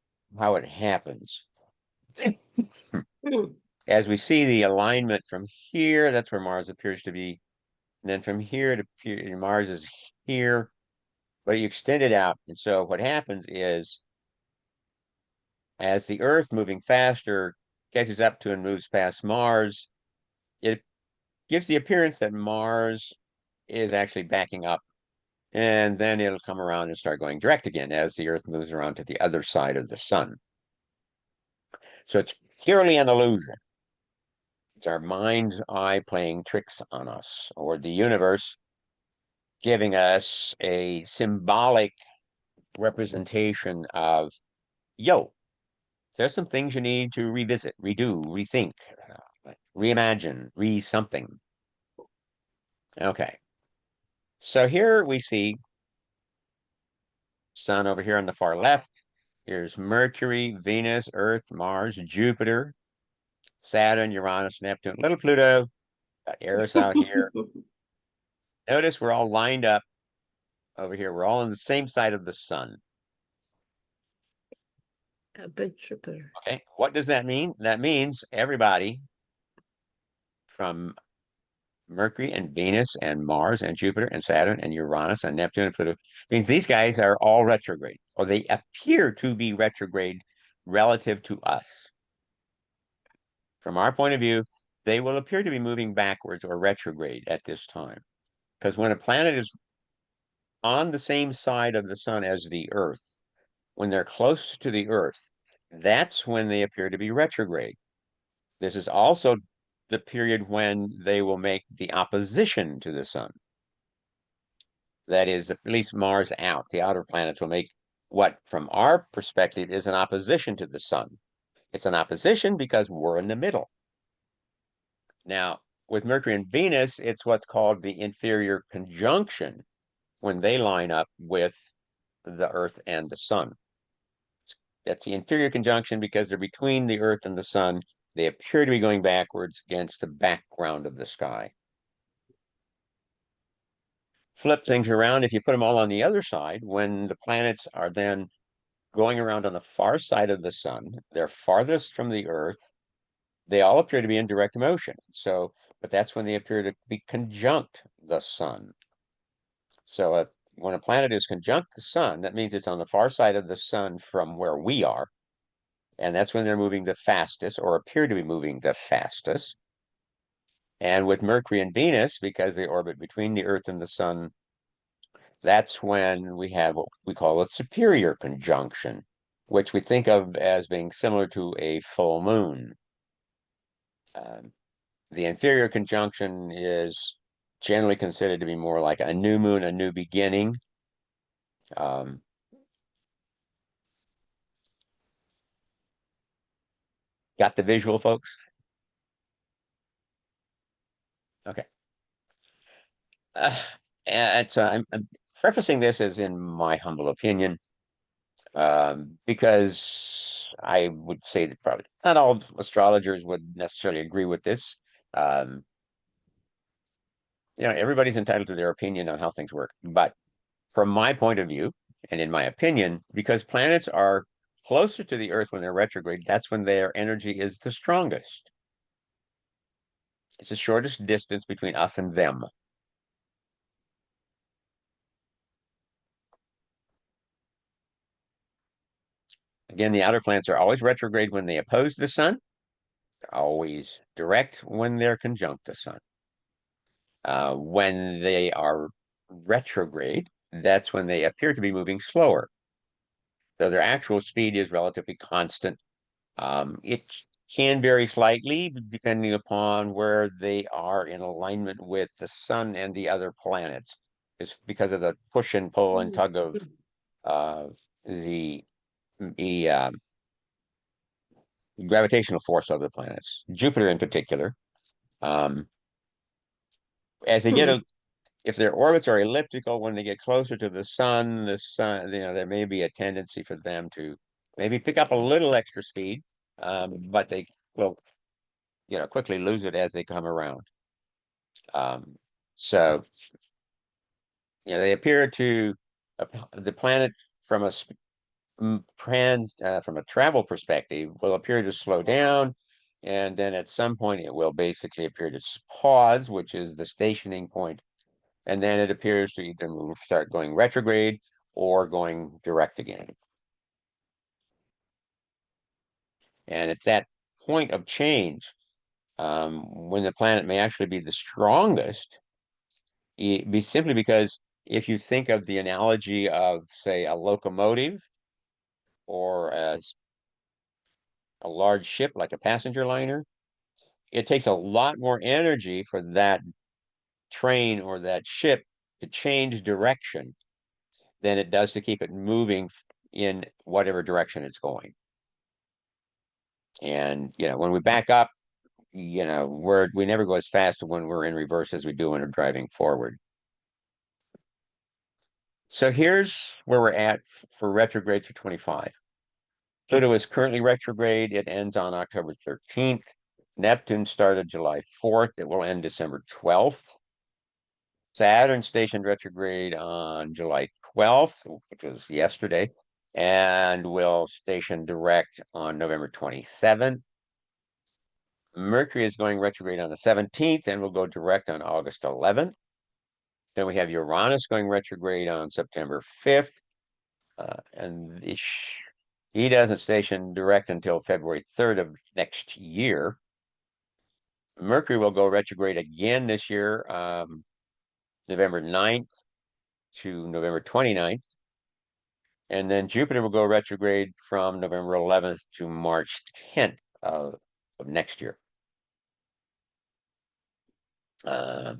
it happens. As we see the alignment from here, that's where Mars appears to be. And then from here to Mars is here, but you extend it out. And so what happens is as the Earth moving faster catches up to and moves past Mars, it gives the appearance that Mars is actually backing up. And then it'll come around and start going direct again as the Earth moves around to the other side of the sun. So it's purely an illusion. It's our mind's eye playing tricks on us, or the universe giving us a symbolic representation of, yo, there's some things you need to revisit, redo, rethink, reimagine, something. Okay. So here we see sun over here on the far left. Here's Mercury, Venus, Earth, Mars, Jupiter, Saturn, Uranus, Neptune, little Pluto, got Eris out here. Notice we're all lined up over here. We're all on the same side of the sun. A big Jupiter. Okay, what does that mean? That means everybody from Mercury and Venus and Mars and Jupiter and Saturn and Uranus and Neptune and Pluto means these guys are all retrograde, or they appear to be retrograde relative to us. From our point of view, they will appear to be moving backwards or retrograde at this time. Because when a planet is on the same side of the sun as the Earth, when they're close to the Earth, that's when they appear to be retrograde. This is also the period when they will make the opposition to the sun. That is, at least Mars out. The outer planets will make what, from our perspective, is an opposition to the sun. It's an opposition because we're in the middle. Now, with Mercury and Venus, it's what's called the inferior conjunction when they line up with the Earth and the sun. That's the inferior conjunction because they're between the Earth and the sun. They appear to be going backwards against the background of the sky. Flip things around, if you put them all on the other side, when the planets are then going around on the far side of the sun, they're farthest from the Earth, they all appear to be in direct motion. So, but that's when they appear to be conjunct the sun. So when a planet is conjunct the sun, that means it's on the far side of the sun from where we are. And that's when they're moving the fastest, or appear to be moving the fastest. And with Mercury and Venus, because they orbit between the Earth and the sun, that's when we have what we call a superior conjunction, which we think of as being similar to a full moon. The inferior conjunction is generally considered to be more like a new moon, a new beginning. Got the visual, folks? Okay. I'm prefacing this as in my humble opinion, because I would say that probably not all astrologers would necessarily agree with this. Um, everybody's entitled to their opinion on how things work. But from my point of view, and in my opinion, because planets are closer to the Earth when they're retrograde, that's when their energy is the strongest. It's the shortest distance between us and them. Again, the outer planets are always retrograde when they oppose the sun, they're always direct when they're conjunct the sun. When they are retrograde, that's when they appear to be moving slower. So their actual speed is relatively constant. It can vary slightly depending upon where they are in alignment with the sun and the other planets. It's because of the push and pull and tug of the gravitational force of the planets, Jupiter in particular. As they get if their orbits are elliptical, when they get closer to the sun, there may be a tendency for them to maybe pick up a little extra speed, but they will, quickly lose it as they come around. So, they appear to the planet from a from a travel perspective will appear to slow down, and then at some point it will basically appear to pause, which is the stationing point. And then it appears to either start going retrograde or going direct again. And it's that point of change, when the planet may actually be the strongest, simply because if you think of the analogy of, say, a locomotive or as a large ship like a passenger liner, it takes a lot more energy for that train or that ship to change direction than it does to keep it moving in whatever direction it's going. And when we back up, we never go as fast when we're in reverse as we do when we're driving forward. So here's where we're at for retrograde for 25. Pluto is currently retrograde. It ends on October 13th. Neptune started July 4th. It will end December 12th. Saturn stationed retrograde on July 12th, which was yesterday, and will station direct on November 27th. Mercury is going retrograde on the 17th and will go direct on August 11th. Then we have Uranus going retrograde on September 5th. And he doesn't station direct until February 3rd of next year. Mercury will go retrograde again this year, November 9th to November 29th. And then Jupiter will go retrograde from November 11th to March 10th of next year.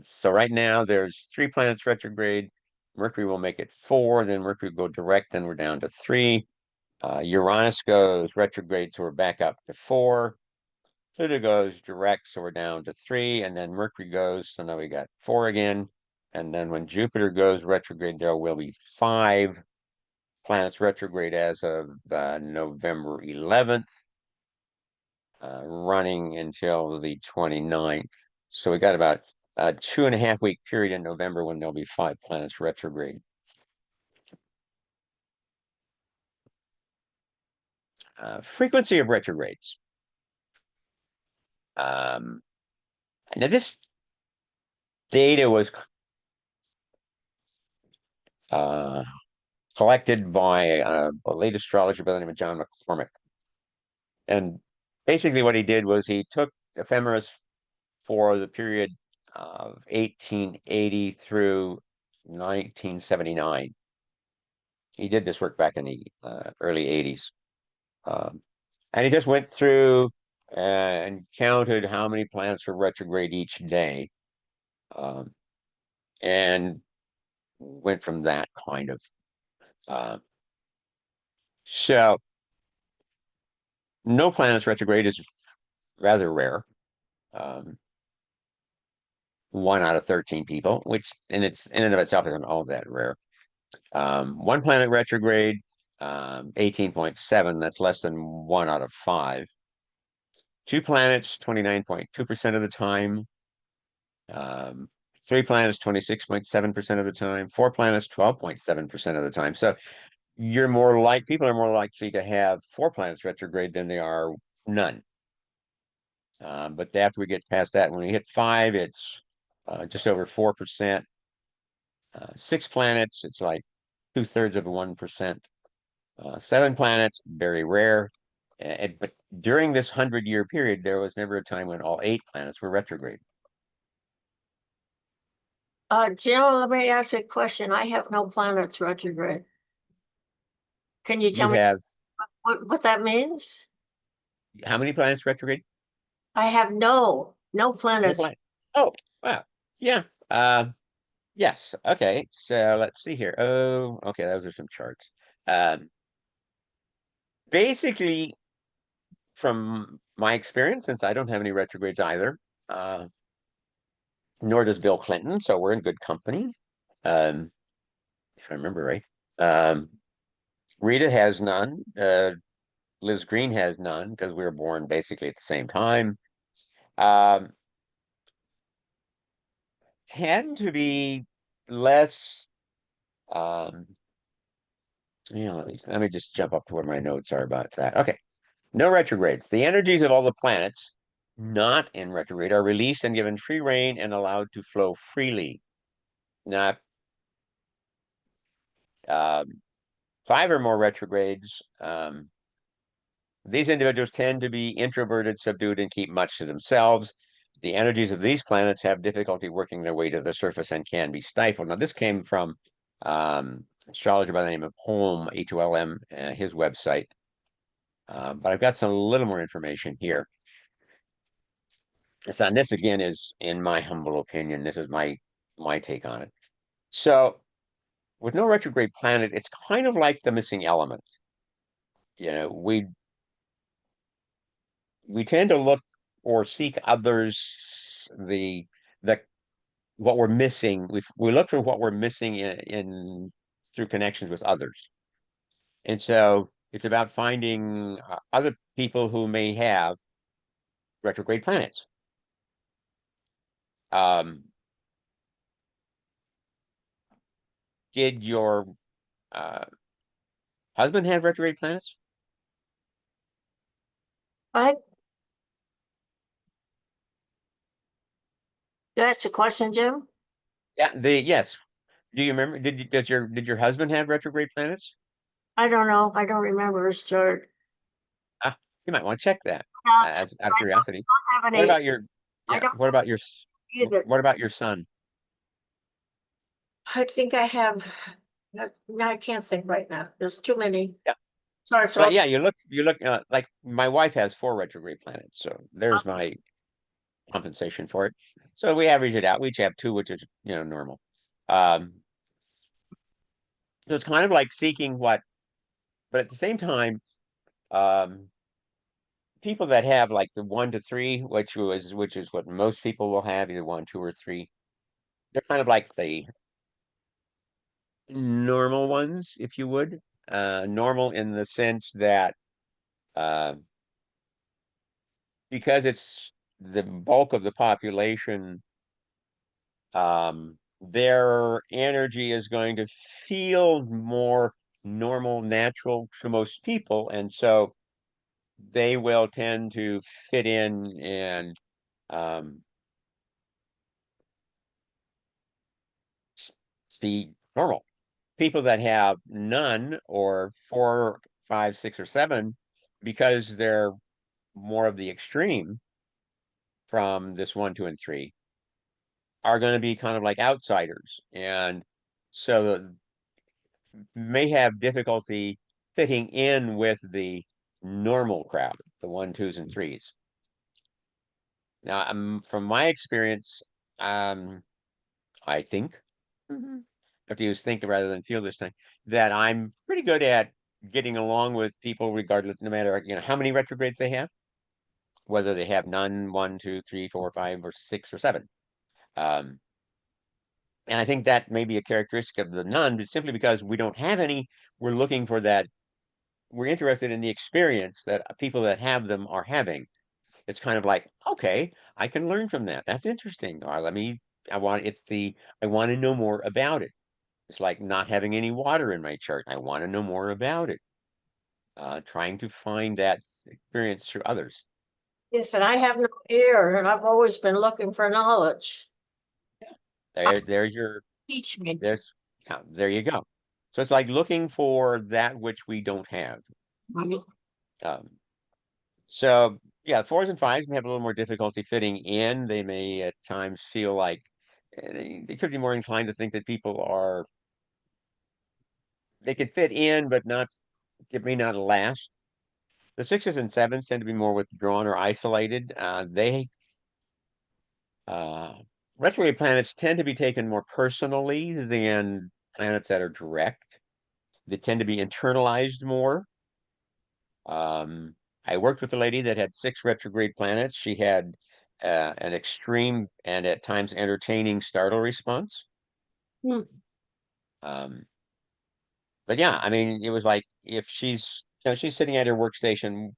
So right now there's 3 planets retrograde. Mercury will make it 4, then Mercury will go direct, then we're down to 3. Uranus goes retrograde, so we're back up to 4. Pluto goes direct, so we're down to 3, and then Mercury goes, so now we got 4 again. And then when Jupiter goes retrograde, there will be 5 planets retrograde as of November 11th, running until the 29th. So we got about a 2.5-week period in November when there'll be 5 planets retrograde. Frequency of retrogrades. Now this data was collected by a late astrologer by the name of John McCormick. And basically what he did was he took ephemeris for the period of 1880 through 1979. He did this work back in the early 80s. And he just went through and counted how many planets were retrograde each day. and went from that kind of. So no planets retrograde is rather rare. 1 out of 13 people, which in and of itself isn't all that rare. One planet retrograde, 18.7, that's less than 1 out of 5. Two planets, 29.2% of the time. Um, Three planets, 26.7% of the time. Four planets, 12.7% of the time. So people are more likely to have 4 planets retrograde than they are none. But after we get past that, when we hit 5, it's just over 4%. 6 planets, it's like 2/3 of 1%. 7 planets, very rare. But during this 100-year period, there was never a time when all 8 planets were retrograde. Jim, let me ask you a question. I have no planets retrograde. Can you tell You me have what that means? how many planets retrograde? I have no No planets. planet. Oh, wow. Yeah. Yes. Okay. So let's see here. Oh, okay. Those are some charts. Basically, from my experience, since I don't have any retrogrades either, uh, nor does Bill Clinton, so we're in good company. Um, if I remember right. Rita has none. Liz Green has none because we were born basically at the same time. Um, Tend to be less. Um, let me just jump up to where my notes are about that. Okay, no retrogrades. The energies of all the planets not in retrograde are released and given free rein and allowed to flow freely. Now, um, 5 or more retrogrades. These individuals tend to be introverted, subdued, and keep much to themselves. The energies of these planets have difficulty working their way to the surface and can be stifled. Now, this came from astrologer by the name of Holm, Holm, his website. But I've got some little more information here. So, and this again is, in my humble opinion, this is my take on it. So, with no retrograde planet, it's kind of like the missing element. We tend to look or seek others the what we're missing. We look for what we're missing in through connections with others, and so it's about finding other people who may have retrograde planets. Um, did your uh, husband have retrograde planets? I That's a question, Jim. Yeah, yes. Do you remember? Did your husband have retrograde planets? I don't know. I don't remember his chart. Ah, you might want to check that Not, as out of curiosity. I don't have What any. about your I yeah? don't What about your either. what about your son? I think I have. No, I can't think right now. There's too many Yeah, charts. but All yeah, you look like my wife has 4 retrograde planets, so there's my compensation for it. So we average it out. We each have 2, which is normal. Um, so it's kind of like seeking what, but at the same time, um, people that have like the 1 to 3, which is what most people will have, either 1, 2, or 3. They're kind of like the normal ones, if you would. Normal in the sense that uh, because it's the bulk of the population, their energy is going to feel more normal, natural to most people, and so they will tend to fit in and um, be normal. People that have none or 4, 5, 6, or 7, because they're more of the extreme from this 1, 2, and 3, are going to be kind of like outsiders, and so may have difficulty fitting in with the normal crowd, the 1, 2s, and 3s. Now, from my experience, I think have to use think rather than feel this time, that I'm pretty good at getting along with people regardless, no matter, how many retrogrades they have, whether they have none, 1, 2, 3, 4, 5, or 6 or 7. Um, and I think that may be a characteristic of the nun, but simply because we don't have any, we're looking for that. We're interested in the experience that people that have them are having. It's kind of like, okay, I can learn from that. That's interesting. Or I want, I want to know more about it. It's like not having any water in my chart. I want to know more about it. Trying to find that experience through others. Yes, and I have no ear, and I've always been looking for knowledge. There's your, Teach me. there you go. So it's like looking for that which we don't have. Um, so yeah, 4s and 5s may have a little more difficulty fitting in. They may at times feel like they could be more inclined to think that they could fit in, but not, it may not last. The 6s and 7s tend to be more withdrawn or isolated. Uh, Retrograde planets tend to be taken more personally than planets that are direct. They tend to be internalized more. I worked with a lady that had 6 retrograde planets. She had an extreme and at times entertaining startle response. Hmm. But yeah, I mean, it was like if she's sitting at her workstation,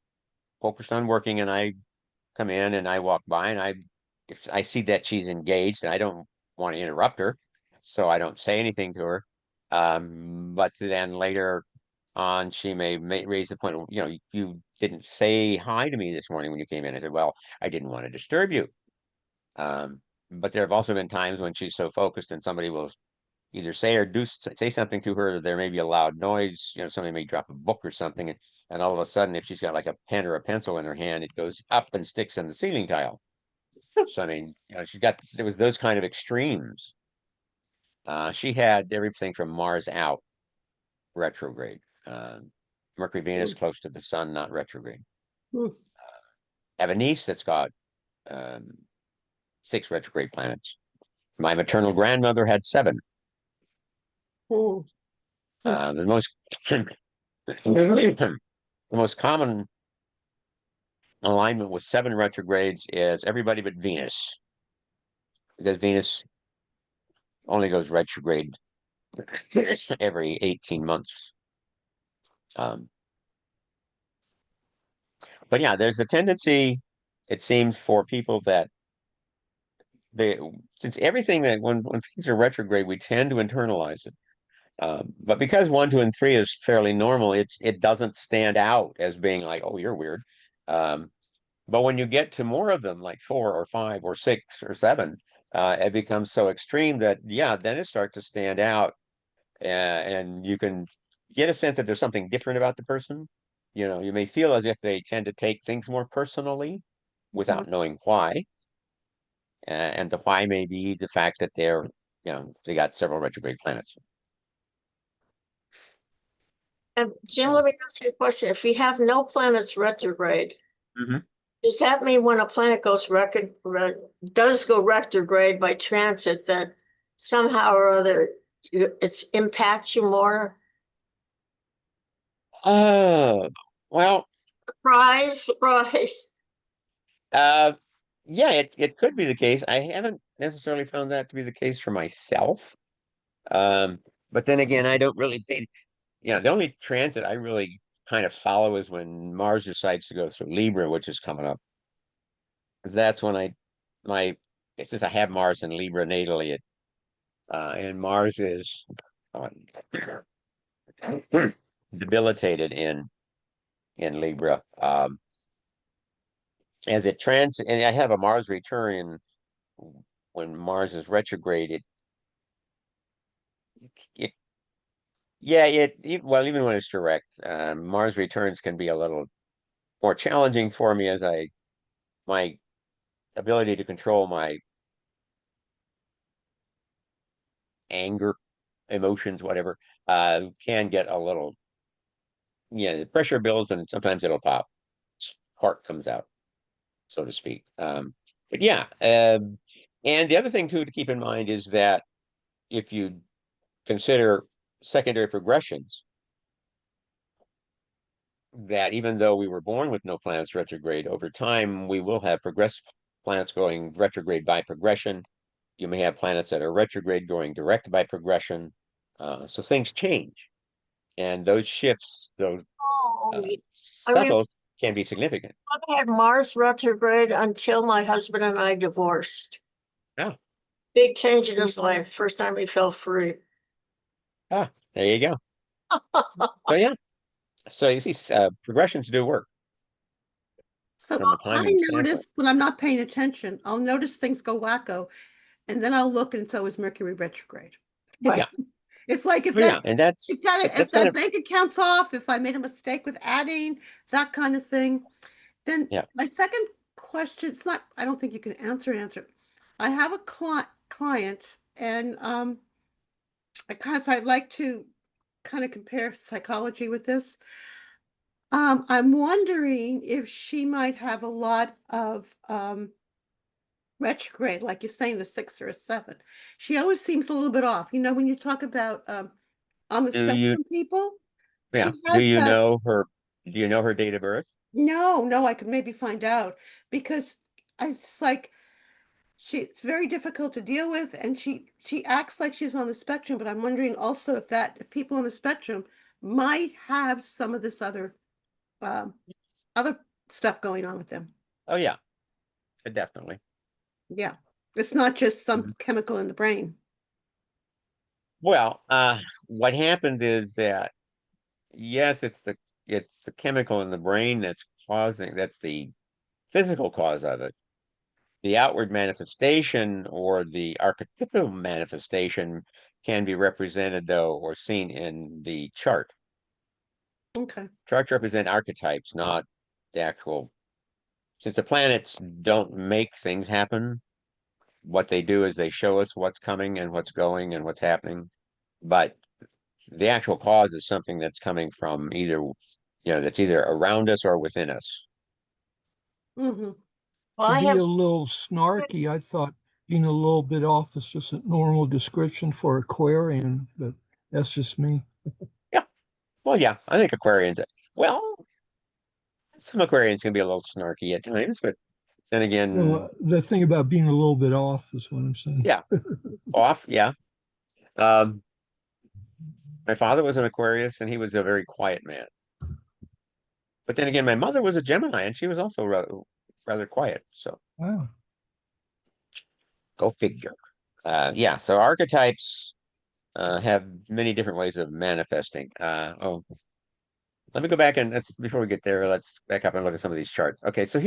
focused on working, and I come in and I walk by and if I see that she's engaged and I don't want to interrupt her, so I don't say anything to her. But then later on, she may raise the point, you didn't say hi to me this morning when you came in. I said, well, I didn't want to disturb you. But there have also been times when she's so focused and somebody will either say something to her, or there may be a loud noise, somebody may drop a book or something, and all of a sudden, if she's got like a pen or a pencil in her hand, it goes up and sticks in the ceiling tile. So I mean, there was those kind of extremes. She had everything from Mars out retrograde. Mercury, Venus close to the sun, not retrograde. Hmm. I have a niece that's got um, 6 retrograde planets. My maternal grandmother had 7. Hmm. The most the most common alignment with 7 retrogrades is everybody but Venus, because Venus only goes retrograde every 18 months. But yeah, there's a tendency, it seems, for people that since everything that when things are retrograde, we tend to internalize it. But because 1, 2, and 3 is fairly normal, it doesn't stand out as being like, oh, you're weird. But when you get to more of them, like 4 or 5 or 6 or 7, it becomes so extreme that yeah, then it starts to stand out, and you can get a sense that there's something different about the person. You may feel as if they tend to take things more personally without knowing why. And the why may be the fact that they got several retrograde planets. And Jim, let me ask you a question. If you have no planets retrograde, Mhm. does that mean when a planet does go retrograde by transit, that somehow or other it impacts you more? Well, Surprise, surprise. uh, yeah, it could be the case. I haven't necessarily found that to be the case for myself. Um, but then again, I don't really think, the only transit I really kind of follow is when Mars decides to go through Libra, which is coming up. Because that's when since I have Mars in Libra natally, and Mars is uh, debilitated in Libra. And I have a Mars return when Mars is retrograde. It yeah, well, even when it's direct, Mars returns can be a little more challenging for me, as my ability to control my anger, emotions, whatever, can get a little, the pressure builds and sometimes it'll pop. Spark comes out, so to speak. But yeah, and the other thing too to keep in mind is that if you consider secondary progressions, that even though we were born with no planets retrograde, over time we will have planets going retrograde by progression. You may have planets that are retrograde going direct by progression. So things change, and those shifts, those Oh, I mean, subtle, can be significant. I had Mars retrograde until my husband and I divorced. Yeah. Big change in his life. First time he felt free. Ah, there you go. So yeah, so you see, progressions do work So from a I timing standpoint. notice when I'm not paying attention, I'll notice things go wacko, and then I'll look and so is Mercury retrograde. Right. It's like if Oh, yeah, and if that's kind that of, bank account's off, if I made a mistake with adding, that kind of thing. Then yeah. my second question, it's not, I don't think you can answer. I have a client and because I'd like to kind of compare psychology with this. I'm wondering if she might have a lot of retrograde, like you're saying, the 6 or a 7. She always seems a little bit off. You know, when you talk about on the Do you, spectrum people, yeah, she do has you that. know her, do you know her date of birth? No, I could maybe find out because it's like it's very difficult to deal with, and she acts like she's on the spectrum. But I'm wondering also if people on the spectrum might have some of this um, other stuff going on with them. Oh yeah, definitely. Yeah, it's not just some Mhm. chemical in the brain. Well, what happens is that, yes, it's the chemical in the brain that's the physical cause of it. The outward manifestation or the archetypal manifestation can be represented, though, or seen in the chart. Okay. Charts represent archetypes, not the actual. Since the planets don't make things happen, what they do is they show us what's coming and what's going and what's happening. But the actual cause is something that's coming from that's either around us or within us. Mm-hmm. Well, To I be have a little snarky, I thought being a little bit off is just a normal description for Aquarian, but that's just me. Yeah. Well, yeah, I think Aquarians, well, some Aquarians can be a little snarky at times, but then again, No, the thing about being a little bit off is what I'm saying. yeah, off, yeah. Um, my father was an Aquarius and he was a very quiet man. But then again, my mother was a Gemini and she was also rather quiet. So Wow. go figure. Yeah, so archetypes have many different ways of manifesting. Let me go back and before we get there, let's back up and look at some of these charts. Okay, so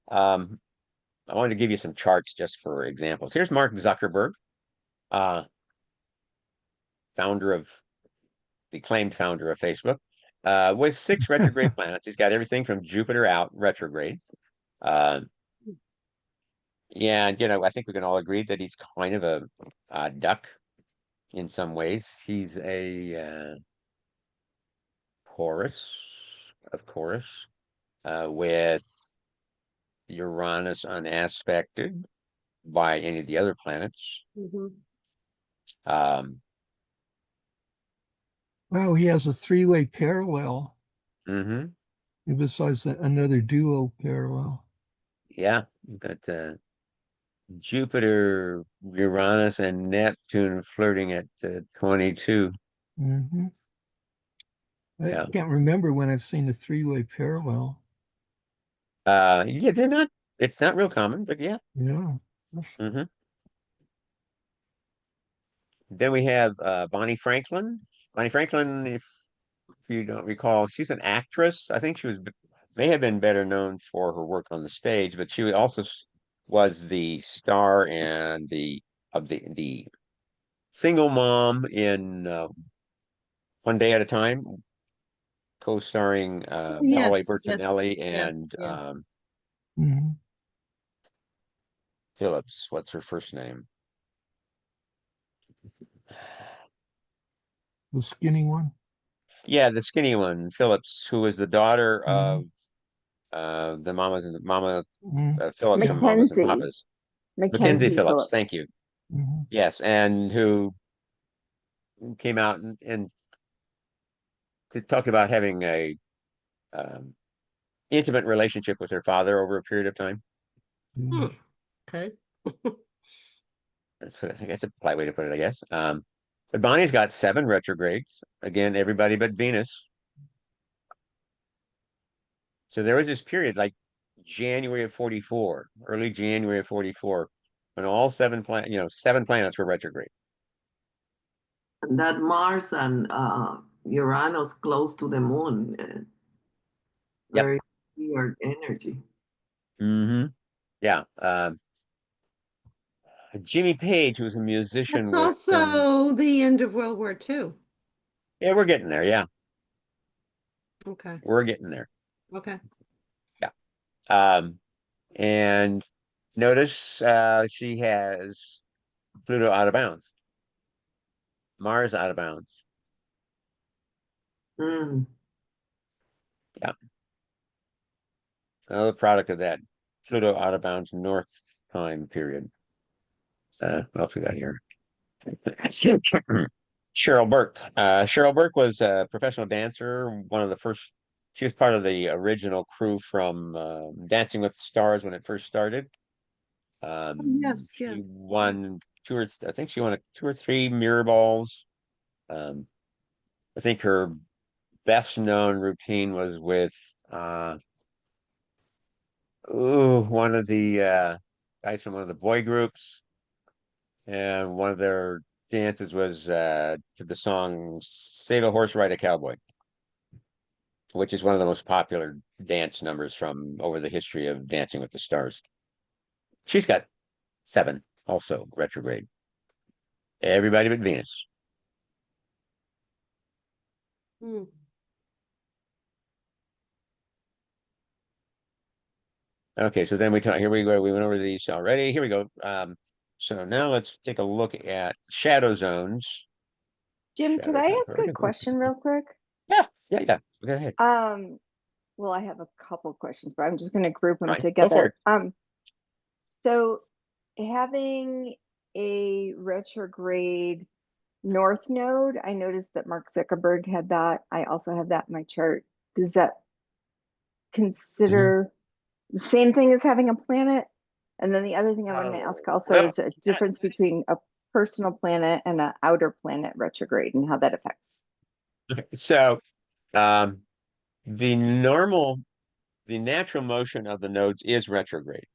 um, I wanted to give you some charts just for examples. Here's Mark Zuckerberg, uh, the claimed founder of Facebook, with 6 retrograde planets. He's got everything from Jupiter out retrograde. Uh, yeah, I think we can all agree that he's kind of a duck in some ways. He's a Taurus, of course, with Uranus unaspected by any of the other planets. Mm-hmm. Um, Wow, he has a three-way parallel mhm. besides another duo parallel. Yeah, you've got Jupiter, Uranus, and Neptune flirting at 22. Hmm. I Yeah. can't remember when I've seen a three-way parallel. Yeah, it's not real common, but yeah. Yeah. Hmm. Then we have Bonnie Franklin. Bonnie Franklin, if you don't recall, she's an actress. I think may have been better known for her work on the stage, but she also was the star and the single mom in One Day at a Time, co-starring Paula Yes, yes, Bertinelli yeah, and yeah. Mhm. Phillips. What's her first name? The skinny one. Yeah, the skinny one, Phillips, who was the daughter of Mhm. the Mama Mhm. Phillips from Mamas and Mackenzie. Papas. Mackenzie Mackenzie Phillips, Phillips. thank you. Mhm. Yes, and who came out and to talk about having a intimate relationship with her father over a period of time. Hmm. Okay. I guess a polite way to put it, I guess. But Bonnie's got 7 retrogrades. Again, everybody but Venus. So there was this period like January of 44, early January of 44, when all 7 planets were retrograde. And that Mars and Uranus close to the moon, Yep. very weird energy. Mm-hmm. Yeah. Jimmy Page was a musician That's with also the end of World War II. yeah, we're getting there. Yeah, Okay. we're getting there. Okay. Yeah. And notice she has Pluto out of bounds, Mars out of bounds. Mm. Yeah. Another product of that Pluto out of bounds north time period. What else we got here? Cheryl Burke. Cheryl Burke was a professional dancer, one of the first. She was part of the original crew from Dancing with the Stars when it first started. Yes, yeah. She won I think she won 2 or 3 mirror balls. I think her best known routine was with one of the guys from one of the boy groups, and one of their dances was to the song "Save a Horse, Ride a Cowboy," which is one of the most popular dance numbers from over the history of Dancing with the Stars. She's got 7 also retrograde. Everybody but Venus. Hmm. Okay, so then here we go. We went over these already. Here we go. So now let's take a look at shadow zones. Jim, could Shadow I zone. ask a question real quick? Yeah. Go ahead. Well, I have a couple questions, but I'm just going to group them Fine. Go for together. it. So having a retrograde north node, I noticed that Mark Zuckerberg had that. I also have that in my chart. Does that consider the same thing as having a planet? And then the other thing I wanted to ask also Well, is a difference between a personal planet and an outer planet retrograde and how that affects. so um, the normal, the natural motion of the nodes is retrograde.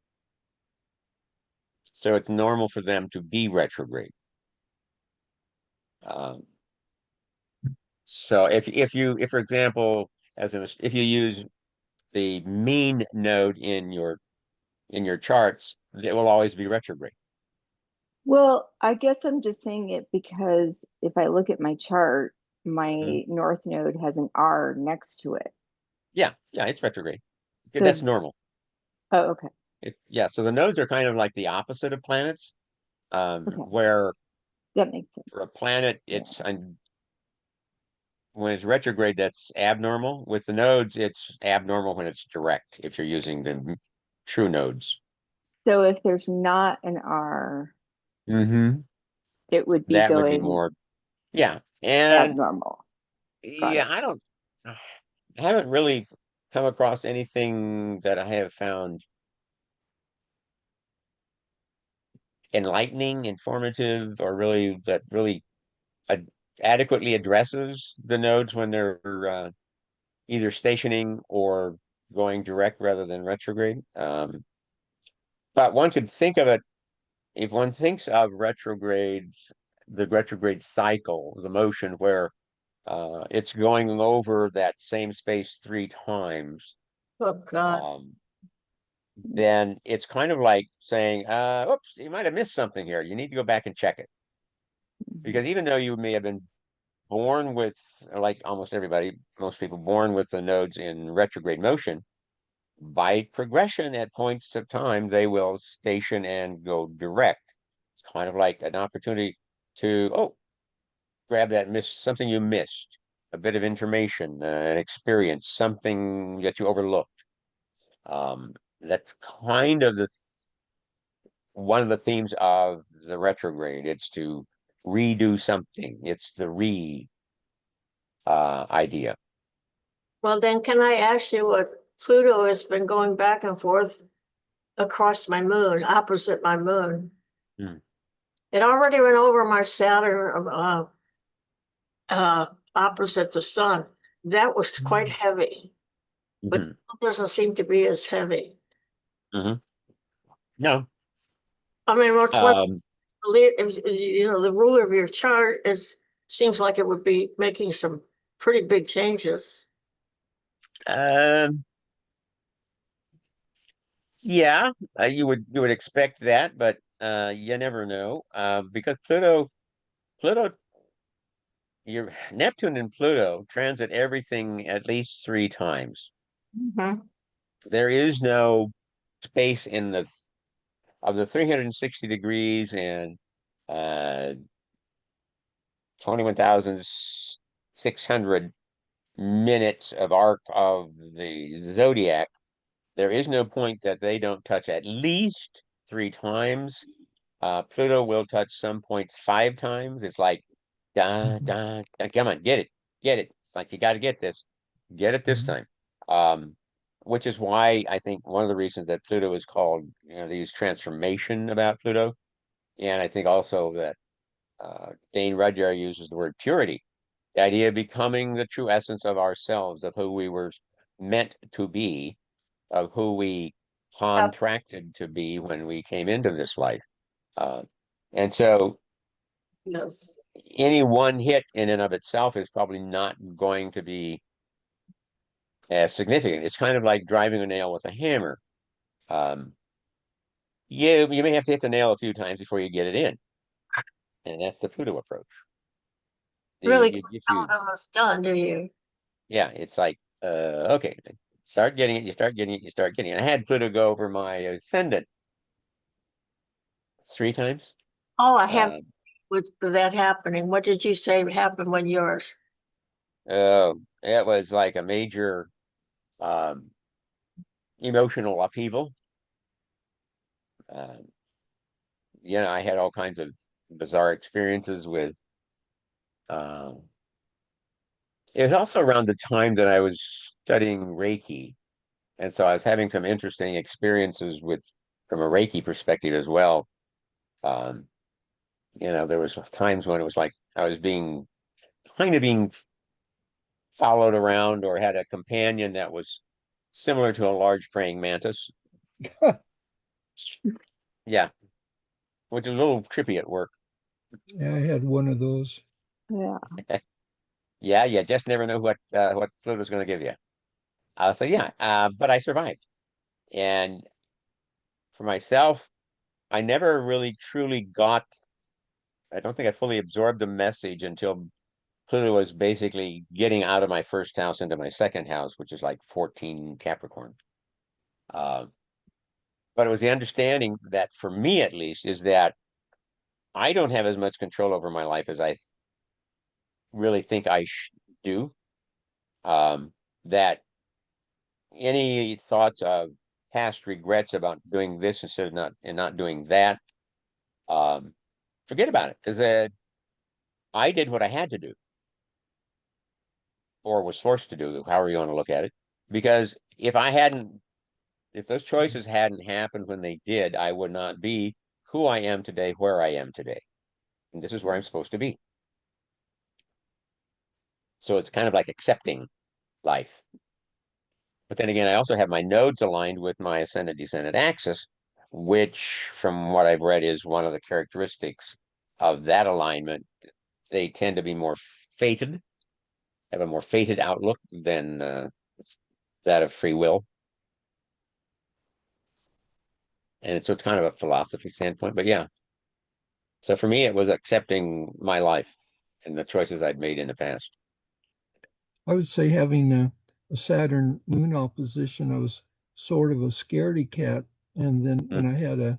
So it's normal for them to be retrograde. Um, so if for example, if you use the mean node in your charts, it will always be retrograde. Well, I guess I'm just saying it because if I look at my chart, Mhm. my north node has an R next to it. Yeah, it's retrograde. So, That's normal. oh, okay. Yeah, so the nodes are kind of like the opposite of planets, Okay. where That makes sense. for a planet, when it's retrograde, that's abnormal. With the nodes, it's abnormal when it's direct, if you're using the true nodes. So if there's not an R, Mm-hmm. it would be That would be going more, yeah. And abnormal. Got yeah, it. I haven't really come across anything that I have found enlightening, informative, or really ad adequately addresses the nodes when they're either stationing or going direct rather than retrograde. But one could think of it, if one thinks of the retrograde cycle, the motion where it's going over that same space 3 times, Oh, God. then it's kind of like saying, oops, you might have missed something here. You need to go back and check it. Because even though you may have been born with, like almost everybody, most people born with the nodes in retrograde motion, by progression at points of time, they will station and go direct. It's kind of like an opportunity to, grab something you missed, a bit of information, an experience, something that you overlooked. That's kind of one of the themes of the retrograde. It's to redo something. It's the re idea. Well, then can I ask you what Pluto has been going back and forth across my moon, opposite my moon? Hmm. It already went over my Saturn, opposite the sun. That was quite heavy, but Mhm. it doesn't seem to be as heavy. Mhm. No. I mean, what's one, Um, you know, the ruler of your chart is, seems like it would be making some pretty big changes. um, yeah, you would expect that, but you never know. Because Pluto, your Neptune and Pluto transit everything at least 3 times. Mhm. There is no space in the of the 360 degrees and uh 21,600 minutes of arc of the zodiac. There is no point that they don't touch at least 3 times. Pluto will touch some points 5 times. It's like, come on, get it, get it. It's like you got to get it this time. Um, which is why I think one of the reasons that Pluto is called, they use transformation about Pluto, and I think also that Dane Rudyard uses the word purity, the idea of becoming the true essence of ourselves, of who we were meant to be, of who we contracted to be when we came into this life. Uh, and so Yes. any one hit in and of itself is probably not going to be as significant. It's kind of like driving a nail with a hammer. Um, you may have to hit the nail a few times before you get it in. And that's the Pluto approach. Really You, if count you, on us done, do you? yeah, it's like, okay, start getting it, you start getting it, you start getting it. I had Pluto go over my ascendant 3 times. Oh, I have Uh, with that happening. What did you say happened when yours? it was like a major um, emotional upheaval. Uh, I had all kinds of bizarre experiences with. Uh, it was also around the time that I was studying Reiki, and so I was having some interesting experiences with, from a Reiki perspective as well. Um, there was times when it was like I was being followed around or had a companion that was similar to a large praying mantis. Yeah, which is a little trippy at work. Yeah, I had one of those. Yeah. Yeah, you just never know what Pluto's going to give you. So yeah, but I survived. And for myself, I never really truly got, I don't think I fully absorbed the message until Pluto was basically getting out of my first house into my second house, which is like 14 Capricorn. Uh, but it was the understanding that, for me at least, is that I don't have as much control over my life as I really think I do. That any thoughts of past regrets about doing this instead of not doing that, um, forget about it, because I did what I had to do or was forced to do, however you want to look at it. Because if those choices hadn't happened when they did, I would not be who I am today, where I am today. And this is where I'm supposed to be. So it's kind of like accepting life. But then again, I also have my nodes aligned with my ascendant descendant axis, which, from what I've read, is one of the characteristics of that alignment. They tend to be more fated, have a more fated outlook than that of free will. And so it's kind of a philosophy standpoint. But yeah, so for me, it was accepting my life and the choices I'd made in the past. I would say having a Saturn moon opposition, I was sort of a scaredy cat. And then Mm. when I had a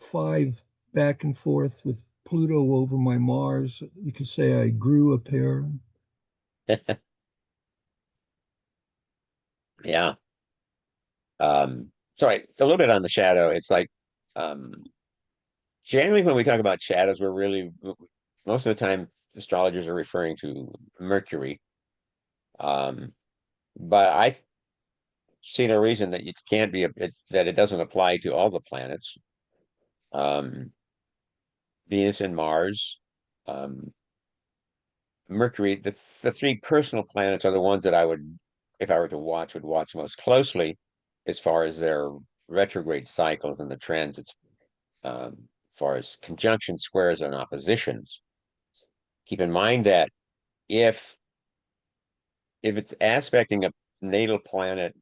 5 back and forth with Pluto over my Mars, you could say I grew a pair. Yeah. So a little bit on the shadow. It's like, generally when we talk about shadows, we're really most of the time astrologers are referring to Mercury. But I see no reason that it can't be that it doesn't apply to all the planets. Venus and Mars, um, Mercury, the three personal planets are the ones that I would, if I were to watch, would watch most closely as far as their retrograde cycles and the transits, as far as conjunction squares and oppositions. Keep in mind that if it's aspecting a natal planet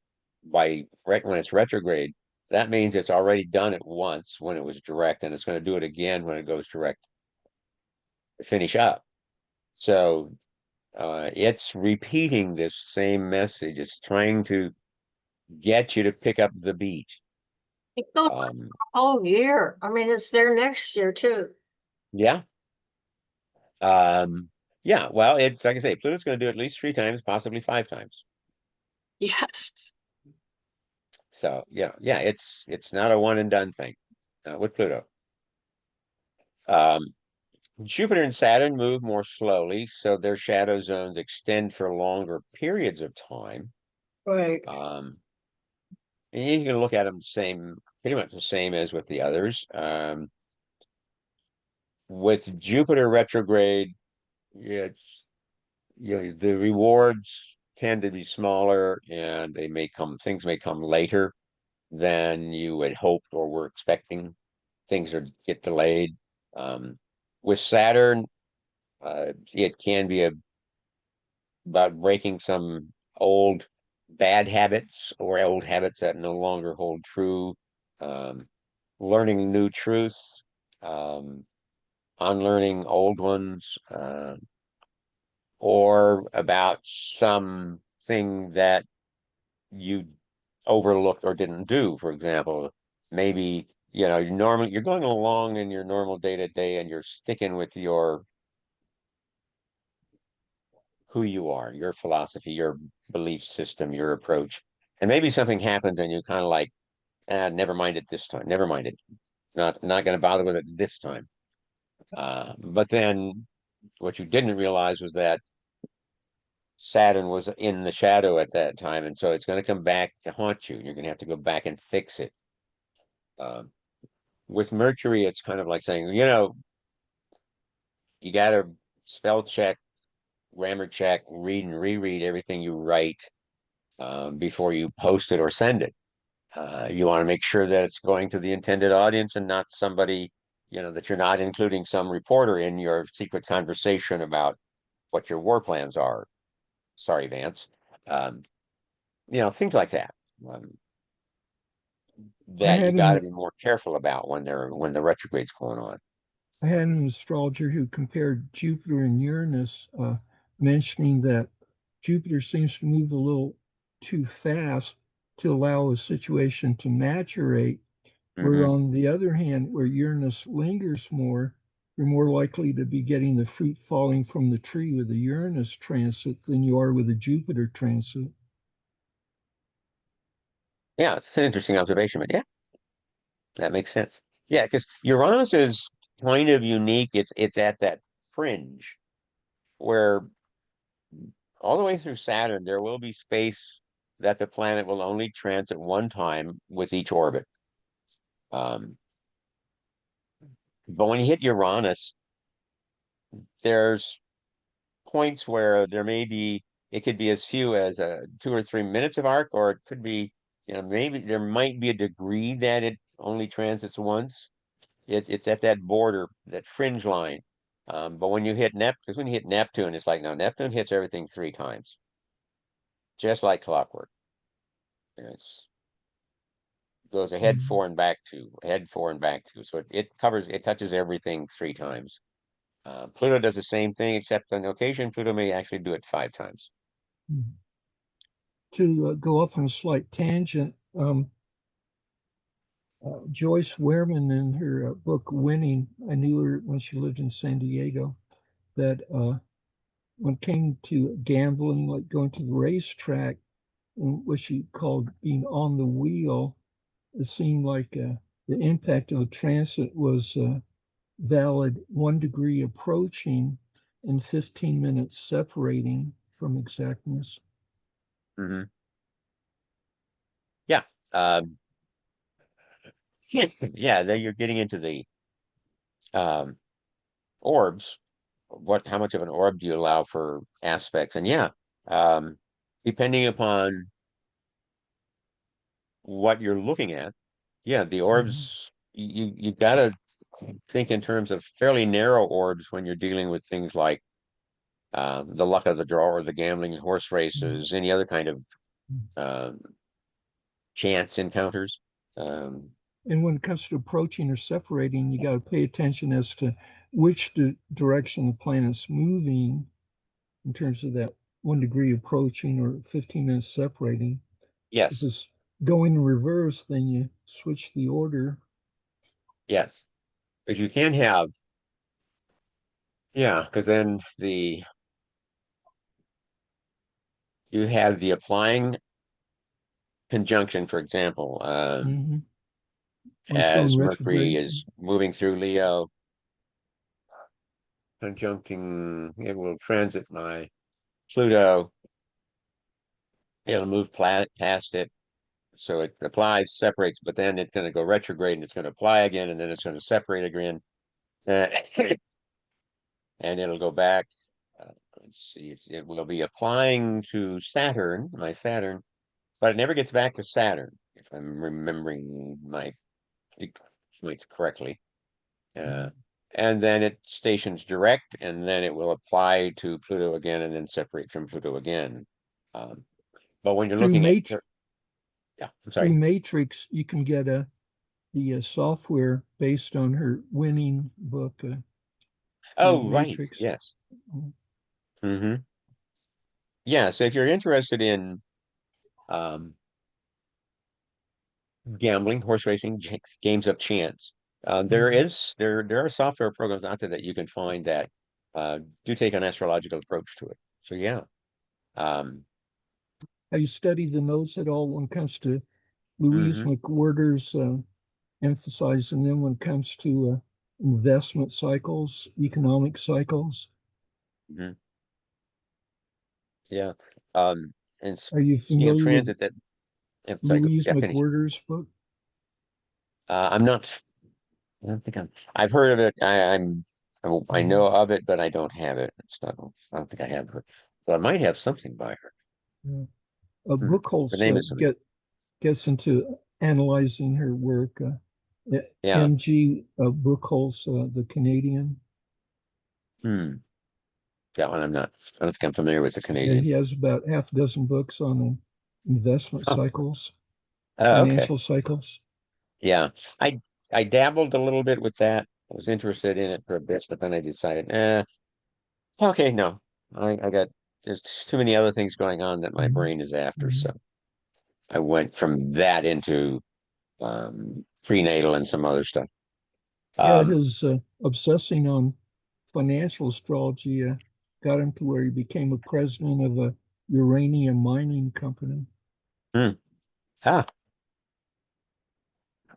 when it's retrograde, that means it's already done it once when it was direct, and it's going to do it again when it goes direct to finish up. So it's repeating this same message. It's trying to get you to pick up the beat. It goes all year. I mean, it's there next year too. Yeah. Yeah, well, it's like I say, Pluto's going to do it at least 3 times, possibly 5 times. Yes. So yeah, it's not a one and done thing with Pluto. Jupiter and Saturn move more slowly, so their shadow zones extend for longer periods of time. Right. And you can look at them pretty much the same as with the others. With Jupiter retrograde, it's the rewards tend to be smaller, and things may come later than you had hoped or were expecting. Things get delayed. With Saturn, it can be about breaking some old bad habits or old habits that no longer hold true, learning new truths, unlearning old ones, or about something that you overlooked or didn't do. For example, maybe you're going along in your normal day to day and you're sticking with who you are, your philosophy, your belief system, your approach. And maybe something happens and you kind of like, never mind it this time. Never mind it. Not going to bother with it this time. But then what you didn't realize was that Saturn was in the shadow at that time, and so it's going to come back to haunt you. You're going to have to go back and fix it. With Mercury, it's kind of like saying, you got to spell check, grammar check, read and reread everything you write before you post it or send it. You want to make sure that it's going to the intended audience and not somebody, that you're not including some reporter in your secret conversation about what your war plans are. Sorry, Vance. Things like that. That you got to be more careful about when the retrograde's going on. I had an astrologer who compared Jupiter and Uranus, mentioning that Jupiter seems to move a little too fast to allow a situation to maturate, where on the other hand, where Uranus lingers more, you're more likely to be getting the fruit falling from the tree with a Uranus transit than you are with a Jupiter transit. Yeah, it's an interesting observation, but yeah, that makes sense. Yeah, because Uranus is kind of unique. It's at that fringe where all the way through Saturn, there will be space that the planet will only transit one time with each orbit. But when you hit Uranus, there's points where it could be as few as 2 or 3 minutes of arc, or it could be, maybe there might be a degree that it only transits once. It's at that border, that fringe line. But when you hit Neptune, it's like, no, Neptune hits everything 3 times, just like clockwork. It's goes ahead 4 and back 2, ahead 4 and back 2. So it touches everything 3 times. Pluto does the same thing, except on occasion, Pluto may actually do it 5 times. To go off on a slight tangent, Joyce Wehrman in her book Winning, I knew her when she lived in San Diego, that when it came to gambling, like going to the racetrack, and what she called being on the wheel, it seemed like the impact of a transit was valid 1 degree approaching and 15 minutes separating from exactness. Hmm. Yeah. Yeah, then you're getting into the um, orbs. How much of an orb do you allow for aspects? And yeah, um, depending upon what you're looking at, yeah, the orbs, you gotta think in terms of fairly narrow orbs when you're dealing with things like the luck of the draw or the gambling, horse races, any other kind of um, chance encounters. Um, And when it comes to approaching or separating, you got to pay attention as to which direction the planet's moving in terms of that 1 degree approaching or 15 minutes separating. If yes, it's going in reverse, then you switch the order. yes, because you can have, yeah, because then you have the applying conjunction, for example, Mm-hmm. When it's going as Mercury retrograde. is moving through Leo, conjuncting, it will transit my Pluto. It'll move past it. So it applies, separates, but then it's going to go retrograde and it's going to apply again, and then it's going to separate again. Uh, and it'll go back. Let's see, it will be applying to Saturn, my Saturn, but it never gets back to Saturn, if I'm remembering my points correctly. And then it stations direct, and then it will apply to Pluto again, and then separate from Pluto again. Um, but when you're Through looking at, Mat yeah, I'm through sorry. Matrix, you can get the software based on her winning book through Oh, right, Matrix. yes. Hmm. Yeah, so if you're interested in um, gambling, horse racing, games of chance, there are software programs out there that you can find that do take an astrological approach to it. So yeah. Um, Have you studied the notes at all when it comes to Louise mhm, McWhorter's emphasizing them when it comes to investment cycles, economic cycles? mhm, yeah. Um, and Are you speaking of familiar with transit, that yeah, sorry, Louise yeah, finish. McWhorter's book? I'm not. I don't think I've heard of it. I know of it, but I don't have it. It's not. I don't think I have her, but I might have something by her. Yeah. Hmm. The Buchholz name is something. gets into analyzing her work. Yeah. M.G. Buchholz, the Canadian. Hmm. That one I'm not. I don't think I'm familiar with the Yeah, Canadian. he has about half a dozen books on investment Oh. cycles, Okay. financial cycles. Yeah. I I dabbled a little bit with that. I was interested in it for a bit, but then I decided, okay, no. I got there's too many other things going on that my Mhm. brain is after. Mhm. So I went from that into prenatal and some other stuff. Yeah, Um, his obsessing on financial astrology got him to where he became a president of a uranium mining company. hmm. Ah,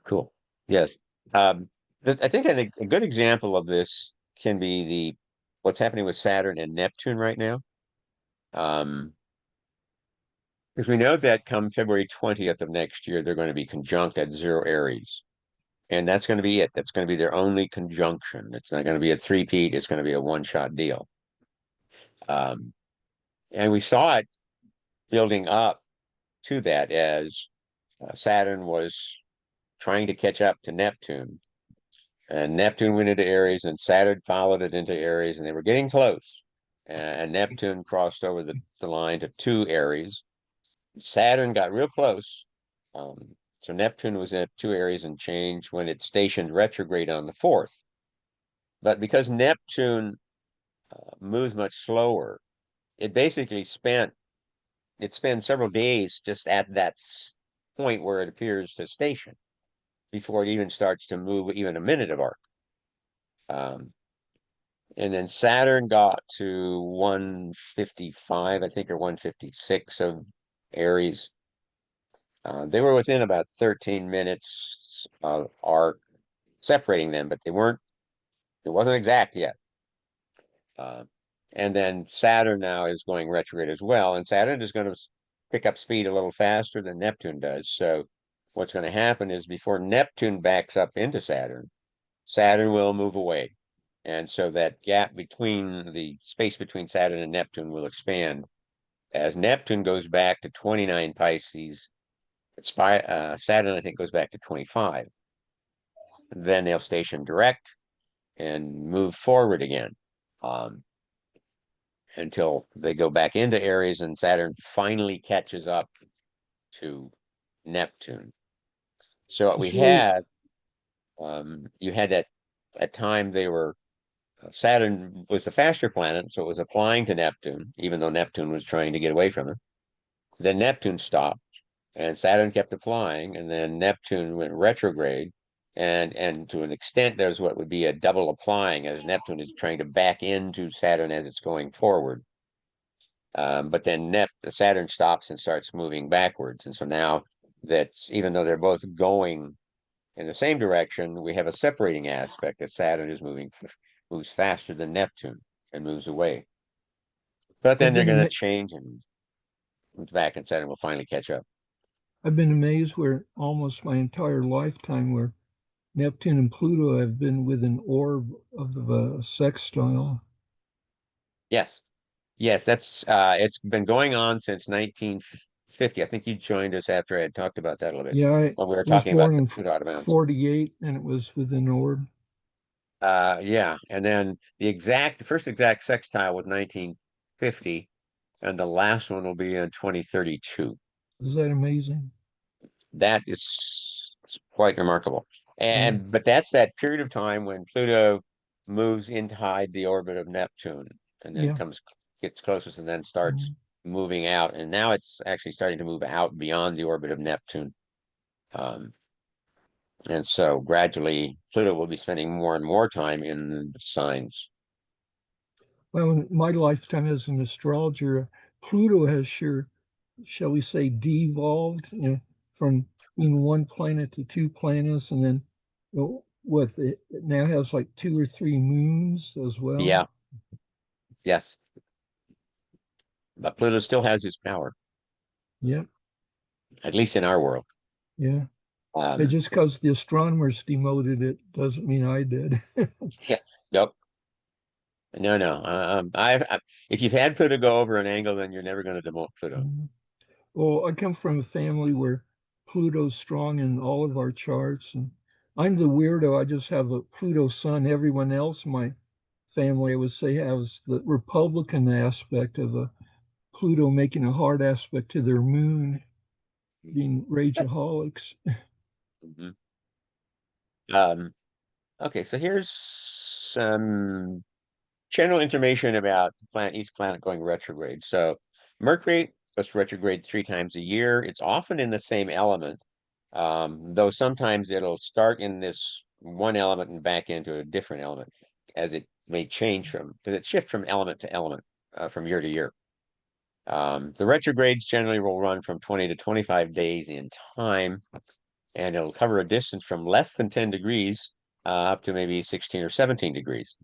cool. Yes. I think a good example of this can be the what's happening with Saturn and Neptune right now. Um, because we know that come February 20th of next year, they're going to be conjunct at 0 Aries. And that's going to be it. That's going to be their only conjunction. It's not going to be a three-peat. It's going to be a one-shot deal. Um, and we saw it building up to that as Saturn was trying to catch up to Neptune. And Neptune went into Aries, and Saturn followed it into Aries, and they were getting close. And Neptune crossed over the line to 2 Aries. Saturn got real close. So Neptune was at 2 Aries and change when it stationed retrograde on the 4th. But because Neptune moves much slower, it basically spends several days just at that point where it appears to station before it even starts to move even a minute of arc. Um, and then Saturn got to 155, I think, or 156 of Aries. They were within about 13 minutes of arc separating them, but they weren't It wasn't exact yet. And then Saturn now is going retrograde as well, and Saturn is going to pick up speed a little faster than Neptune does. So what's going to happen is before Neptune backs up into Saturn, Saturn will move away. And so that gap between the space between Saturn and Neptune will expand as Neptune goes back to 29 Pisces. Saturn, I think, goes back to 25. Then they'll station direct and move forward again until they go back into Aries and Saturn finally catches up to Neptune. So what we had, you had that at time they were Saturn was the faster planet, so it was applying to Neptune, even though Neptune was trying to get away from it. Then Neptune stopped, and Saturn kept applying, and then Neptune went retrograde, and to an extent, there's what would be a double applying, as Neptune is trying to back into Saturn as it's going forward. But then Saturn stops and starts moving backwards, and so now that's even though they're both going in the same direction, we have a separating aspect that Saturn is moves faster than Neptune and moves away. But then they're going to change and move back, and Saturn will finally catch up. I've been amazed where almost my entire lifetime where Neptune and Pluto have been within orb of the sextile. Yes. Yes, that's it's been going on since 1950. I think you joined us after I had talked about that a little bit Yeah, I when we were was talking about born the in Pluto out of bounds. 48 and it was within orb. Yeah, and then the first exact sextile was 1950, and the last one will be in 2032. Is that amazing? That is quite remarkable. Yeah. But that's that period of time when Pluto moves inside the orbit of Neptune and then Yeah. gets closest and then starts moving out. And now it's actually starting to move out beyond the orbit of Neptune. And so gradually Pluto will be spending more and more time in the signs. Well, in my lifetime as an astrologer, Pluto has shall we say, devolved, from being one planet to two planets, and then it now has like 2 or 3 moons as well. Yeah. Yes. But Pluto still has its power, Yeah. at least in our world. Yeah. Just because the astronomers demoted it doesn't mean I did. Yeah. Nope. No. If you've had Pluto go over an angle, then you're never going to demote Pluto. Well, I come from a family where Pluto's strong in all of our charts, and I'm the weirdo. I just have a Pluto sun. Everyone else in my family, I would say, has the Republican aspect of a Pluto making a hard aspect to their moon, being rageaholics. Mhm. Okay, so here's some general information about each planet going retrograde. So Mercury goes retrograde 3 times a year. It's often in the same element, though sometimes it'll start in this one element and back into a different element, as it may change because it shifts from element to element from year to year. The retrogrades generally will run from 20 to 25 days in time, and it'll cover a distance from less than 10 degrees up to maybe 16 or 17 degrees.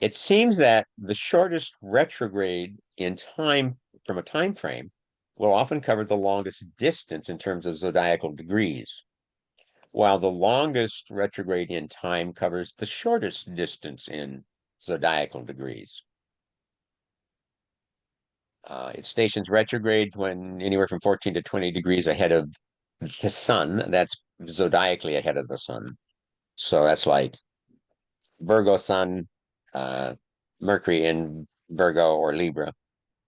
It seems that the shortest retrograde in time from a time frame will often cover the longest distance in terms of zodiacal degrees, while the longest retrograde in time covers the shortest distance in zodiacal degrees. It stations retrograde when anywhere from 14 to 20 degrees ahead of the sun. That's zodiacally ahead of the sun. So that's like Virgo sun, Mercury in Virgo or Libra,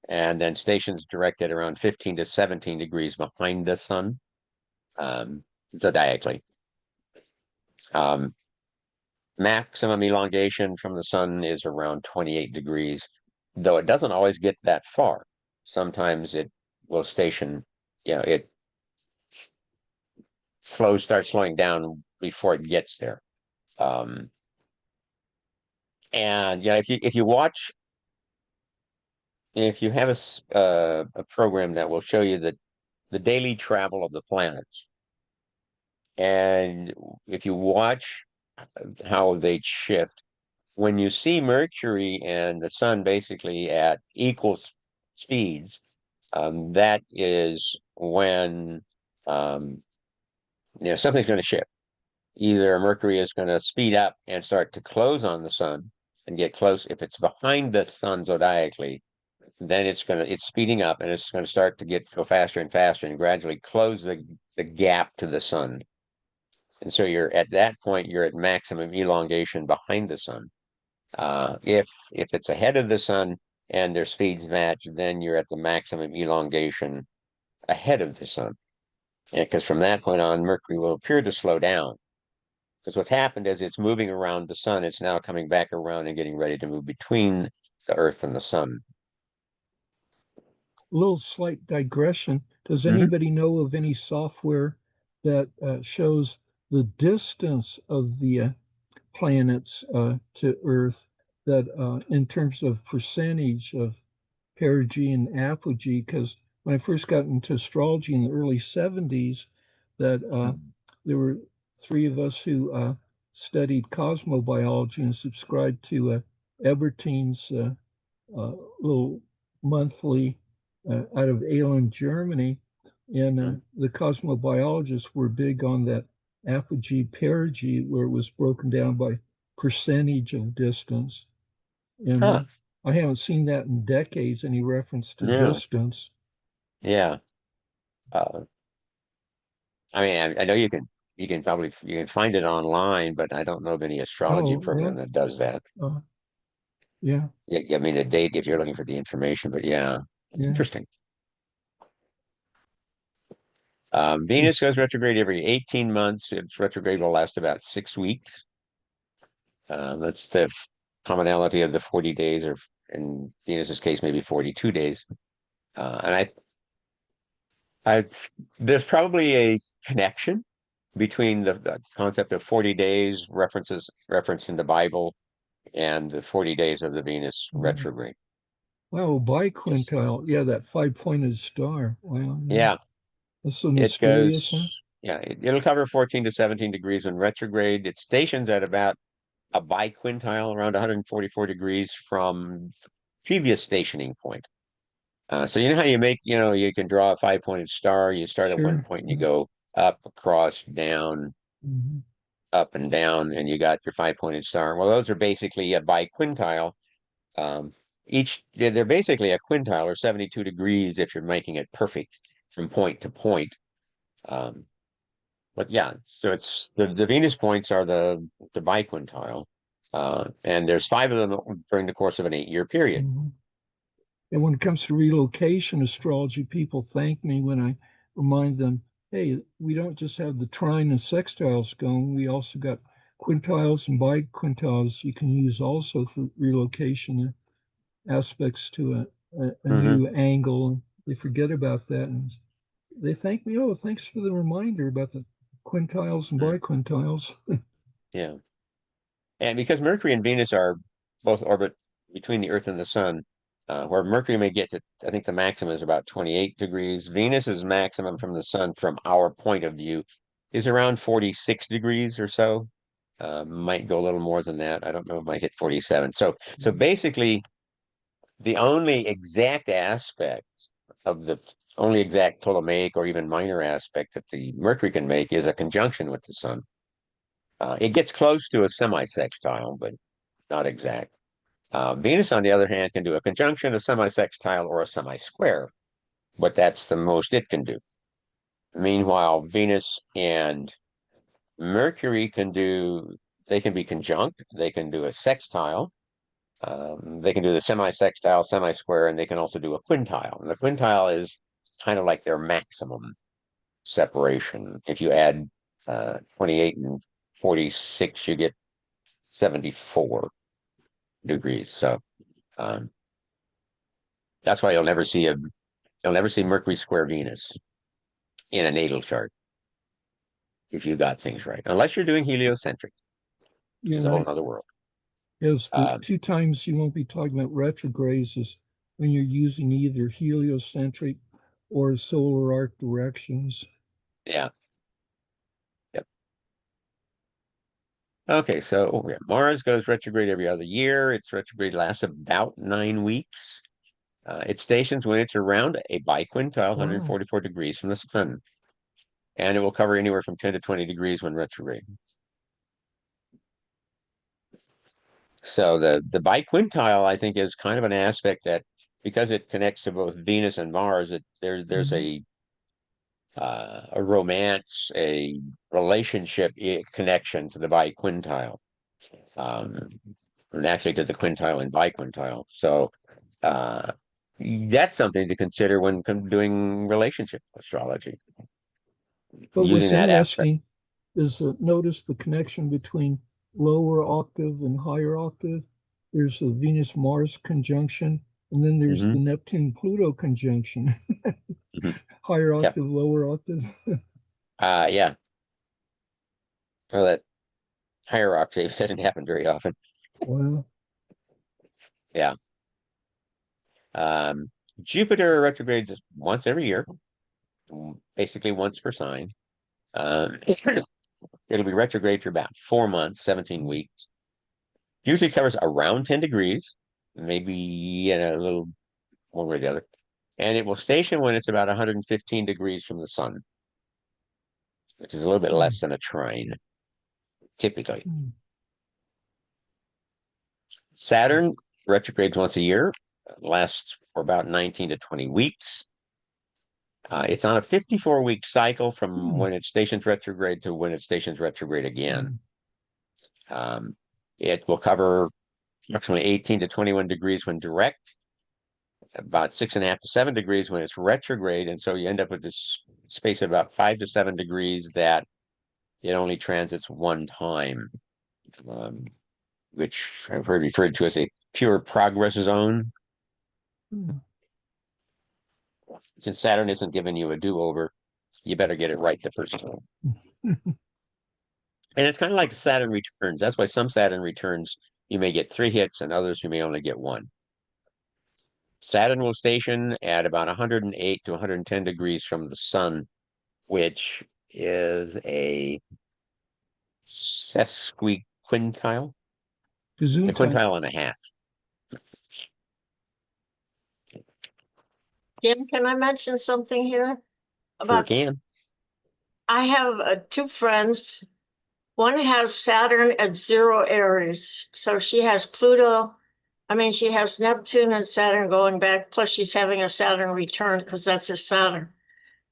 and then stations directed around 15 to 17 degrees behind the sun, zodiacally. Maximum elongation from the sun is around 28 degrees, though it doesn't always get that far. Sometimes it will station, it starts slowing down before it gets there. And if you watch, if you have a program that will show you the daily travel of the planets, and if you watch how they shift. When you see Mercury and the sun basically at equal speeds, that is when something's going to shift. Either Mercury is going to speed up and start to close on the sun and get close. If it's behind the sun zodiacally, then it's speeding up and it's going to start to go faster and faster and gradually close the gap to the sun. And so you're at that point, you're at maximum elongation behind the sun. If it's ahead of the sun and their speeds match, then you're at the maximum elongation ahead of the sun. Because from that point on, Mercury will appear to slow down. Because what's happened is it's moving around the sun. It's now coming back around and getting ready to move between the Earth and the sun. A little slight digression. Does Mhm. anybody know of any software that shows the distance of the planets to Earth that in terms of percentage of perigee and apogee? Because when I first got into astrology in the early 70s, that there were three of us who studied cosmobiology and subscribed to Ebertein's little monthly out of Aalen, Germany. And the cosmobiologists were big on that apogee perigee, where it was broken down by percentage of distance. And Huh. I haven't seen that in decades, any reference to Yeah. distance. Yeah. I mean, I know you can probably find it online, but I don't know of any astrology Oh, program well, that does that. yeah, Yeah, I mean, a date if you're looking for the information, but yeah, it's yeah. interesting. Venus goes retrograde every 18 months. Its retrograde will last about 6 weeks. That's the commonality of the 40 days, or in Venus's case, maybe 42 days. And there's probably a connection between the concept of 40 days referenced in the Bible and the 40 days of the Venus retrograde. Wow, Just biquintile. Yeah, that five-pointed star. Wow, yeah, that's so it mysterious, huh? goes. Yeah, it'll cover 14 to 17 degrees when retrograde. It stations at about a biquintile, around 144 degrees from the previous stationing point. So you know how you can draw a five-pointed star. You start at one Sure. point and you go up, across, down, Mhm. up and down, and you got your five-pointed star. Well, those are basically a biquintile. Um, they're basically a quintile or 72 degrees if you're making it perfect from point to point. Um, but yeah, so it's the Venus points are the biquintile, and there's 5 of them during the course of an 8-year period. Mhm. And when it comes to relocation astrology, people thank me when I remind them, hey, we don't just have the trine and sextiles going, we also got quintiles and biquintiles you can use also for relocation aspects to a Hmm. new angle. They forget about that. And they thank me, oh, thanks for the reminder about the quintiles and biquintiles. Yeah. And because Mercury and Venus are both orbit between the Earth and the Sun, where Mercury may get to, I think the maximum is about 28 degrees. Venus's maximum from the Sun, from our point of view, is around 46 degrees or so. Might go a little more than that. I don't know. It might hit 47. So basically, the only exact aspect of the only exact Ptolemaic or even minor aspect that the Mercury can make is a conjunction with the Sun. It gets close to a semi-sextile, but not exact. Venus, on the other hand, can do a conjunction, a semi-sextile, or a semi-square, but that's the most it can do. Meanwhile, Venus and Mercury they can be conjunct, they can do a sextile, they can do the semi-sextile, semi-square, and they can also do a quintile. And the quintile is kind of like their maximum separation. If you add 28 and 46, you get 74 degrees. So um, that's why you'll never see Mercury square Venus in a natal chart if you got things right, unless you're doing heliocentric, which Yeah, is a whole other world. is the Um, two times you won't be talking about retrogrades is when you're using either heliocentric or solar arc directions. yeah, yep. Okay, so yeah, Mars goes retrograde every other year. Its retrograde lasts about 9 weeks. It stations when it's around a biquintile, Wow. 144 degrees from the sun. And it will cover anywhere from 10 to 20 degrees when retrograde. So the biquintile, I think, is kind of an aspect that, because it connects to both Venus and Mars, there's a romance, a relationship connection to the biquintile, and actually to the quintile and biquintile. So that's something to consider when doing relationship astrology, But using what's that aspect. interesting is notice the connection between lower octave and higher octave. There's a Venus-Mars conjunction, and then there's Hmm. the Neptune-Pluto conjunction. Hmm. Higher Yep. octave, lower octave. Yeah. So that higher octave doesn't happen very often. Wow. Yeah. Um, Jupiter retrogrades once every year, basically once per sign. It'll be retrograde for about 4 months, 17 weeks. Usually covers around 10 degrees, maybe in a little one way or the other. And it will station when it's about 115 degrees from the sun, which is a little bit less than a trine, typically. Saturn retrogrades once a year, lasts for about 19 to 20 weeks. It's on a 54-week cycle from when it stations retrograde to when it stations retrograde again. It will cover approximately 18 to 21 degrees when direct, about 6.5 to 7 degrees when it's retrograde. And so you end up with this space of about 5 to 7 degrees that it only transits one time, which I've heard referred to as a pure progress zone. Since Saturn isn't giving you a do-over, you better get it right the first time. And it's kind of like Saturn returns. That's why some Saturn returns, you may get 3 hits, and others you may only get 1. Saturn will station at about 108 to 110 degrees from the sun, which is a sesquiquintile. It's a Gesundheit. quintile and a half. Jim, can I mention something here? Sure About can. I have 2 friends. One has Saturn at 0 Aries. So she has Pluto. I mean, she has Neptune and Saturn going back, plus she's having a Saturn return because that's her Saturn.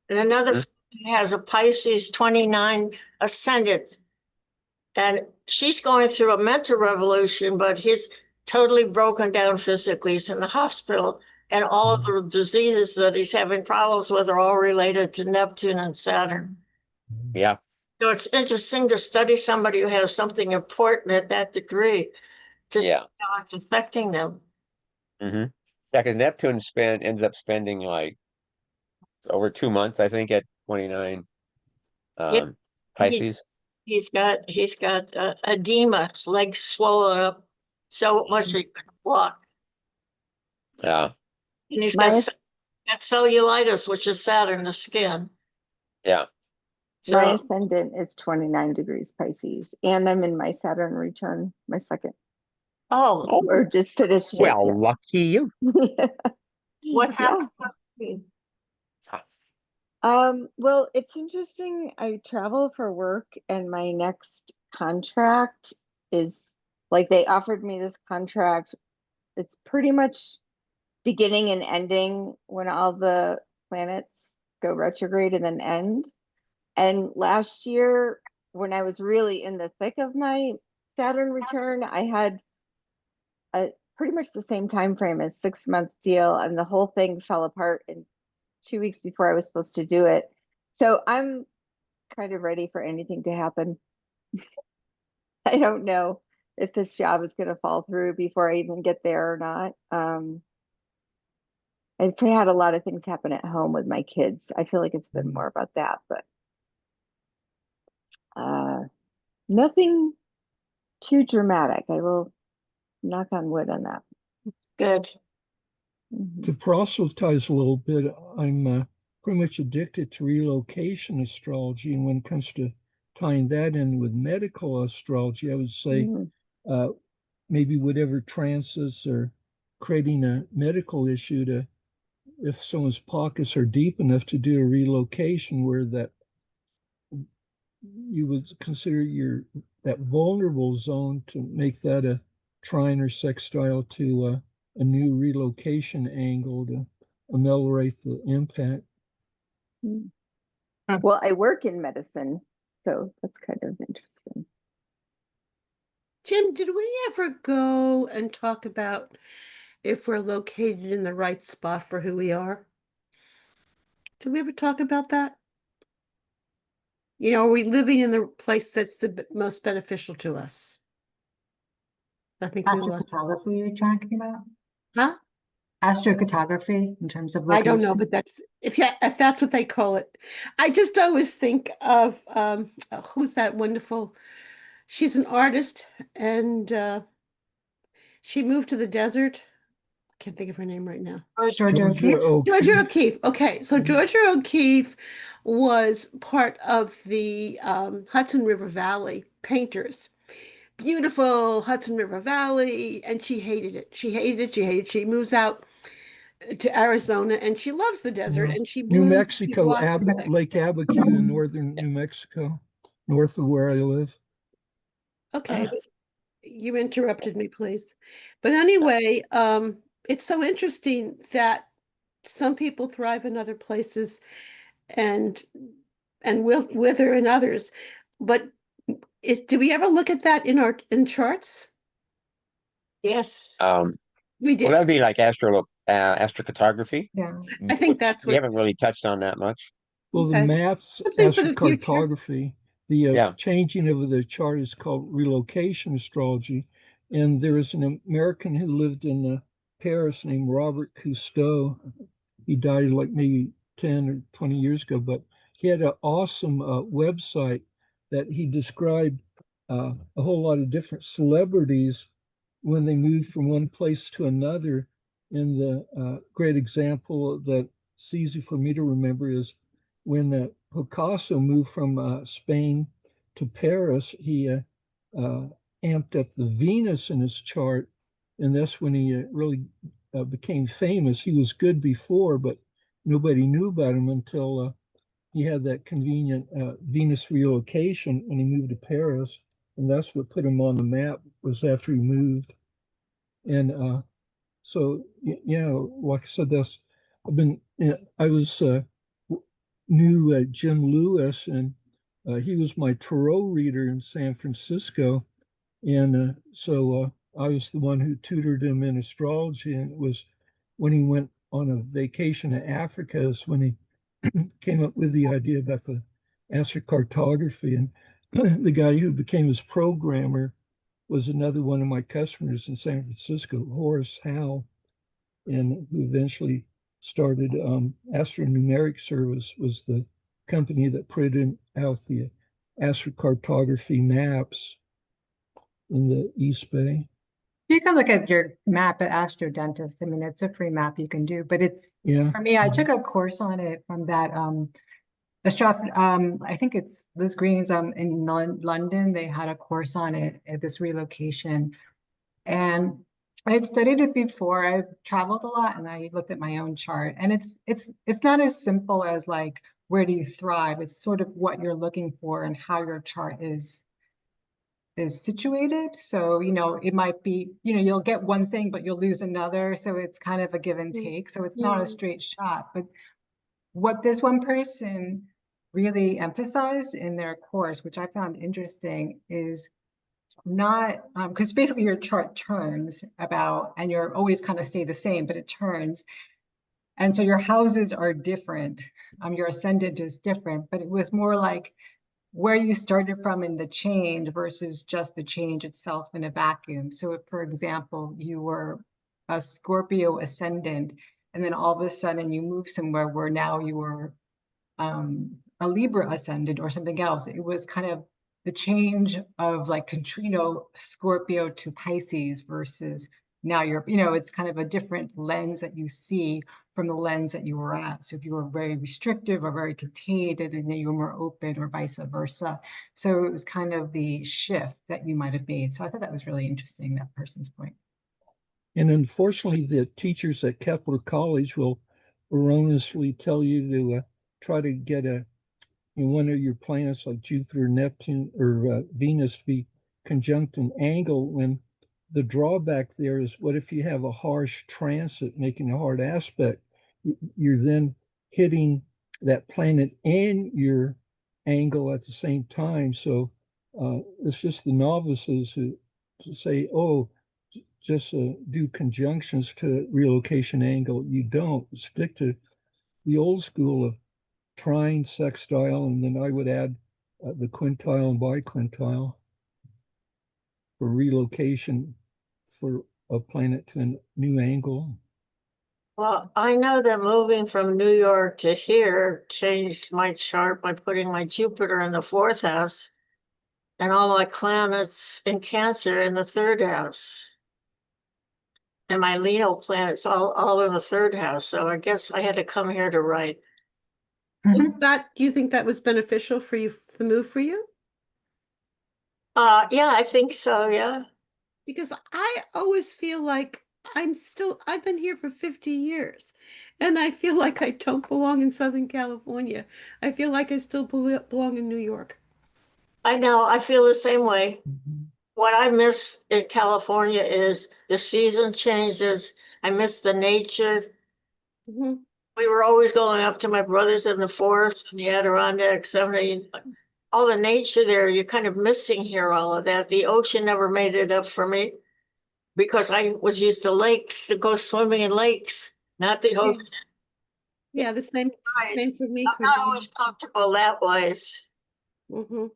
And another has a Pisces 29 ascendant. And she's going through a mental revolution, but he's totally broken down physically. He's in the hospital. And all of the diseases that he's having problems with are all related to Neptune and Saturn. Yeah. So it's interesting to study somebody who has something important at that degree to see how it's affecting them. Yeah, because Neptune ends up spending like over 2 months, I think, at 29 Pisces. He's got edema, his legs swollen up so much he couldn't walk. Yeah. And he's got cellulitis, which is Saturn, the skin. Yeah. So my ascendant is 29 degrees Pisces, and I'm in my Saturn return, my second. Or just finished it. Well, lucky you. What's happening? Well, it's interesting. I travel for work, and my next contract is like they offered me this contract. It's pretty much beginning and ending when all the planets go retrograde and then end. And last year, when I was really in the thick of my Saturn return, I had a pretty much the same time frame as 6-month deal, and the whole thing fell apart in 2 weeks before I was supposed to do it. So I'm kind of ready for anything to happen. I don't know if this job is going to fall through before I even get there or not. I've had a lot of things happen at home with my kids. I feel like it's been more about that, but nothing too dramatic. I will knock on wood on that. Good. To proselytize a little bit, I'm pretty much addicted to relocation astrology. And when it comes to tying that in with medical astrology, I would say Mm. maybe whatever transits are creating a medical issue to, if someone's pockets are deep enough to do a relocation where that you would consider that vulnerable zone to make that a trine or sextile to a new relocation angle to ameliorate the impact. Mm. Well, I work in medicine, so that's kind of interesting. Jim, did we ever go and talk about if we're located in the right spot for who we are? Did we ever talk about that? You know, are we living in the place that's the most beneficial to us? I think we lost. Astrocartography you're talking about? Huh? Astrocartography in terms of I don't know, location? but that's if that's what they call it. I just always think of who's that wonderful? She's an artist and she moved to the desert. I can't think of her name right now. Georgia O'Keeffe? Georgia O'Keeffe. Okay, so Georgia O'Keeffe was part of the Hudson River Valley painters. Beautiful Hudson River Valley, and she hated it. She hated it. She hated it. She moves out to Arizona, and she loves the desert, and she New blooms. She Mexico, blossoms there. Lake Abacu in northern New Mexico, north of where I live. Okay, but you interrupted me, please. But anyway, it's so interesting that some people thrive in other places and will wither in others. But do we ever look at that in charts? Yes. We Well, did. that'd be like astrocartography. Yeah. I think that's We what. haven't really touched on that much. Well, the Okay. maps, Something for the future. astrocartography, the Yeah. changing of the chart is called relocation astrology. And there was an American who lived in Paris named Robert Cousteau. He died like maybe 10 or 20 years ago, but he had an awesome website that he described a whole lot of different celebrities when they moved from one place to another. And the great example that's easy for me to remember is when Picasso moved from Spain to Paris, he amped up the Venus in his chart, and that's when he really became famous. He was good before, but nobody knew about him until he had that convenient Venus relocation when he moved to Paris, and that's what put him on the map. Was after he moved, and so yeah, like I said, I was knew Jim Lewis, and he was my tarot reader in San Francisco, and so I was the one who tutored him in astrology. And it was when he went on a vacation to Africa is when he came up with the idea about the astrocartography. And the guy who became his programmer was another one of my customers in San Francisco, Horace Howe, and who eventually started Astronumeric Service, was the company that printed out the astrocartography maps in the East Bay. You can look at your map at Astro Dentist. I mean, it's a free map you can do, but it's, for me, I took a course on it from that I think it's Liz Green's in London. They had a course on it at this relocation. And I had studied it before. I've traveled a lot and I looked at my own chart. And it's not as simple as like, where do you thrive? It's sort of what you're looking for and how your chart is situated. So, it might be, you'll get one thing, but you'll lose another. So it's kind of a give and take. So it's not a straight shot. But what this one person really emphasized in their course, which I found interesting, is not, because basically your chart turns and you're always kind of stay the same, but it turns. And so your houses are different. Your ascendant is different, but it was more like where you started from in the change versus just the change itself in a vacuum. So if, for example, you were a Scorpio ascendant, and then all of a sudden you move somewhere where now you were a Libra ascendant or something else, it was kind of the change of like, Scorpio to Pisces versus now you're, it's kind of a different lens that you see from the lens that you were at. So if you were very restrictive or very contained, and then you were more open, or vice versa. So it was kind of the shift that you might have made. So I thought that was really interesting, that person's point. And unfortunately, the teachers at Capital College will erroneously tell you to try to get one of your planets like Jupiter, Neptune, or Venus to be conjunct an angle, when the drawback there is, what if you have a harsh transit making a hard aspect? You're then hitting that planet and your angle at the same time. So it's just the novices who say, oh, just do conjunctions to relocation angle. You don't. Stick to the old school of trine, sextile, and then I would add the quintile and biquintile for relocation for a planet to a new angle. Well, I know that moving from New York to here changed my chart by putting my Jupiter in the 4th house and all my planets in Cancer in the 3rd house. And my Leo planets all in the 3rd house. So I guess I had to come here to write. That, you think that was beneficial for you, the move for you? Yeah, I think so, yeah. Because I always feel like I've been here for 50 years, and I feel like I don't belong in Southern California. I feel like I still belong in New York. I know, I feel the same way. What I miss in California is the season changes. I miss the nature. Mhm. We were always going up to my brothers in the forest and the Adirondacks, all the nature there. You're kind of missing here, all of that. The ocean never made it up for me because I was used to lakes, to go swimming in lakes, not the ocean. Yeah, the same for me. I'm not always comfortable that wise. Mm-hmm.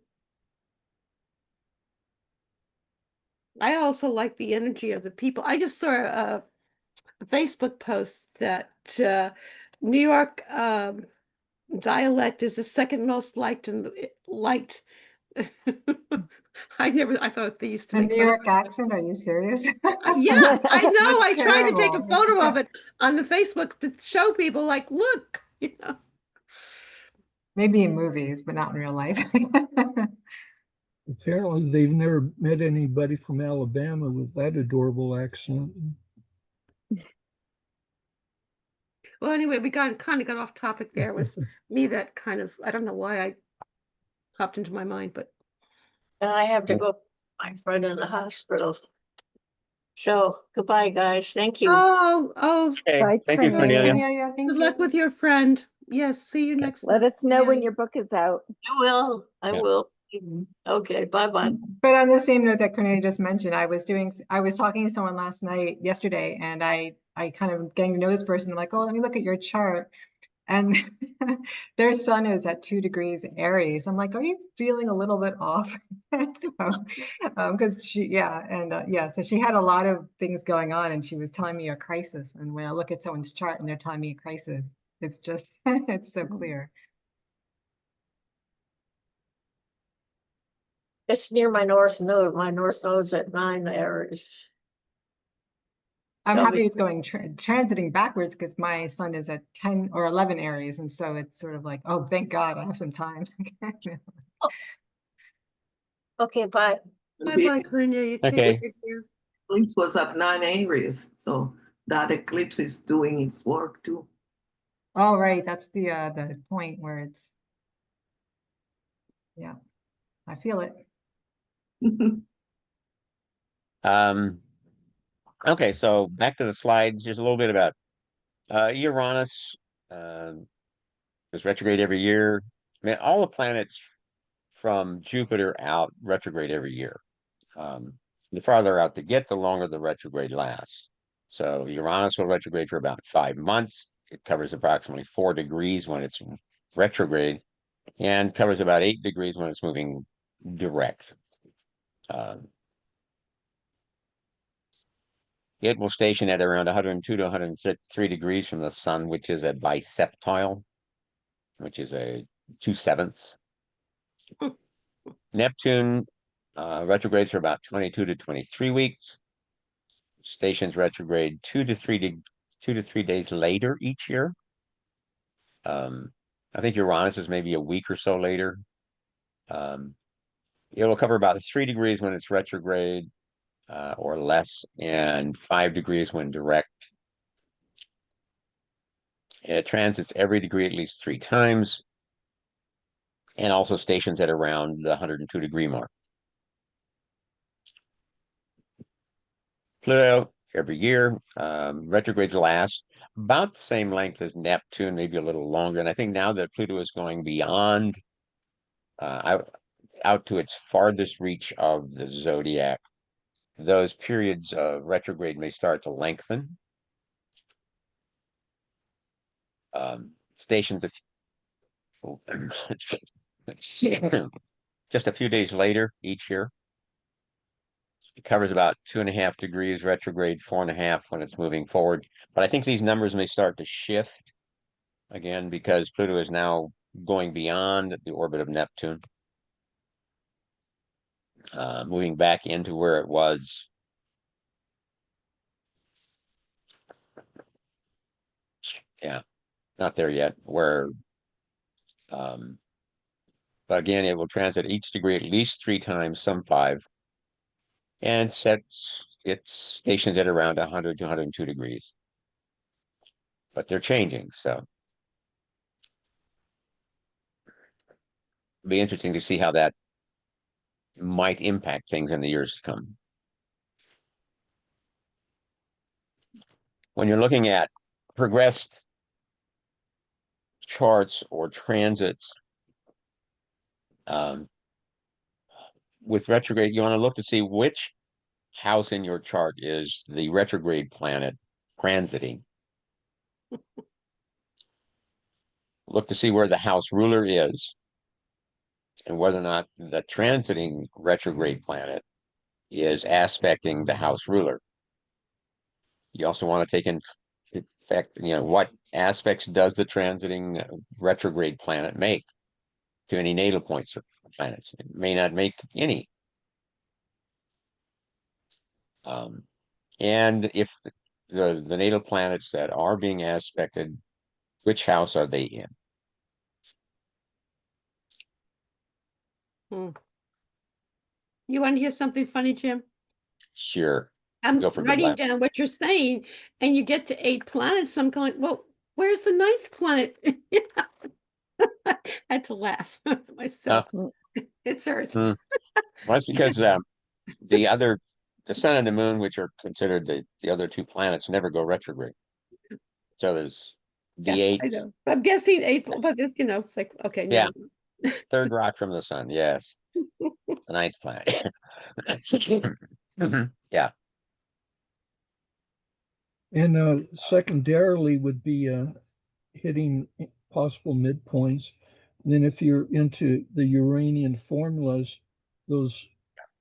I also like the energy of the people. I just saw a Facebook post that New York dialect is the second most liked. I thought they used to A make New fun of York accent? Are you serious? Yeah, I know. I That's tried to take a terrible. photo of it on the Facebook to show people, like, look, Maybe in movies, but not in real life. Apparently, they've never met anybody from Alabama with that adorable accent. Well, anyway, we kind of got off topic there. It was me that kind of, I don't know why I popped into my mind, but And I have to go my friend in the hospital. So goodbye, guys. Thank you. oh, Okay, Bye, thank you, Cornelia. Cornelia. Thank good luck with your friend. Yes, see you next Let month. us know when Yeah. your book is out. I will. I Yeah. will. Okay, bye-bye. But on the same note that Cornelia just mentioned, I was talking to someone yesterday, and I kind of getting to know this person. I'm like, oh, let me look at your chart. And their sun is at 2 degrees Aries. I'm like, are you feeling a little bit off? So, because so she had a lot of things going on, and she was telling me a crisis. And when I look at someone's chart and they're telling me a crisis, it's just, it's so clear. It's near my north node. My north node's at 9 Aries. I'm So happy it's going transiting backwards, because my sun is at 10 or 11 Aries. And so it's sort of like, oh, thank God I have some time. okay, bye. Bye-bye, Cornelia. Take Okay. care. Eclipse was at 9 Aries, so that eclipse is doing its work too. Oh, right. That's the point where it's, yeah, I feel it. Okay, so back to the slides. Just a little bit about Uranus. It's retrograde every year. I mean, all the planets from Jupiter out retrograde every year. The farther out they get, the longer the retrograde lasts. So Uranus will retrograde for about 5 months. It covers approximately 4 degrees when it's retrograde, and covers about 8 degrees when it's moving direct. It will station at around 102 to 103 degrees from the sun, which is a biseptile, which is a 2/7. Neptune retrogrades for about 22 to 23 weeks. stations retrograde 2 to 3 days later each year. I think Uranus is maybe a week or so later. It will cover about 3 degrees when it's retrograde, or less, and 5 degrees when direct. It transits every degree at least 3 times, and also stations at around the 102-degree mark. Pluto every year. Retrogrades last about the same length as Neptune, maybe a little longer. And I think now that Pluto is going beyond, out to its farthest reach of the zodiac, those periods of retrograde may start to lengthen. Stations just a few days later each year. It covers about 2.5 degrees retrograde, 4.5 when it's moving forward. But I think these numbers may start to shift again because Pluto is now going beyond the orbit of Neptune, moving back into where it was. Yeah, not there yet. But again, it will transit each degree at least 3 times, some 5, and sets its stations at around 100 to 102 degrees. But they're changing, so it'll be interesting to see how that might impact things in the years to come. When you're looking at progressed charts or transits, with retrograde, you want to look to see which house in your chart is the retrograde planet transiting. Look to see where the house ruler is and whether or not the transiting retrograde planet is aspecting the house ruler. You also want to take into effect, what aspects does the transiting retrograde planet make to any natal points or planets? It may not make any. And if the natal planets that are being aspected, which house are they in? You want to hear something funny, Jim? Sure. I'm Go for good writing laugh. down what you're saying, and you get to 8 planets. I'm going, well, where's the 9th planet? I had to laugh myself. It's Earth. Well, that's because the sun and the moon, which are considered the other 2 planets, never go retrograde. So there's Yeah, D8. I know. But I'm guessing 8, but it's like, okay, Yeah. no. Third rock from the sun, yes. The 9th planet. Yeah. And secondarily would be hitting possible midpoints. And then if you're into the Uranian formulas, those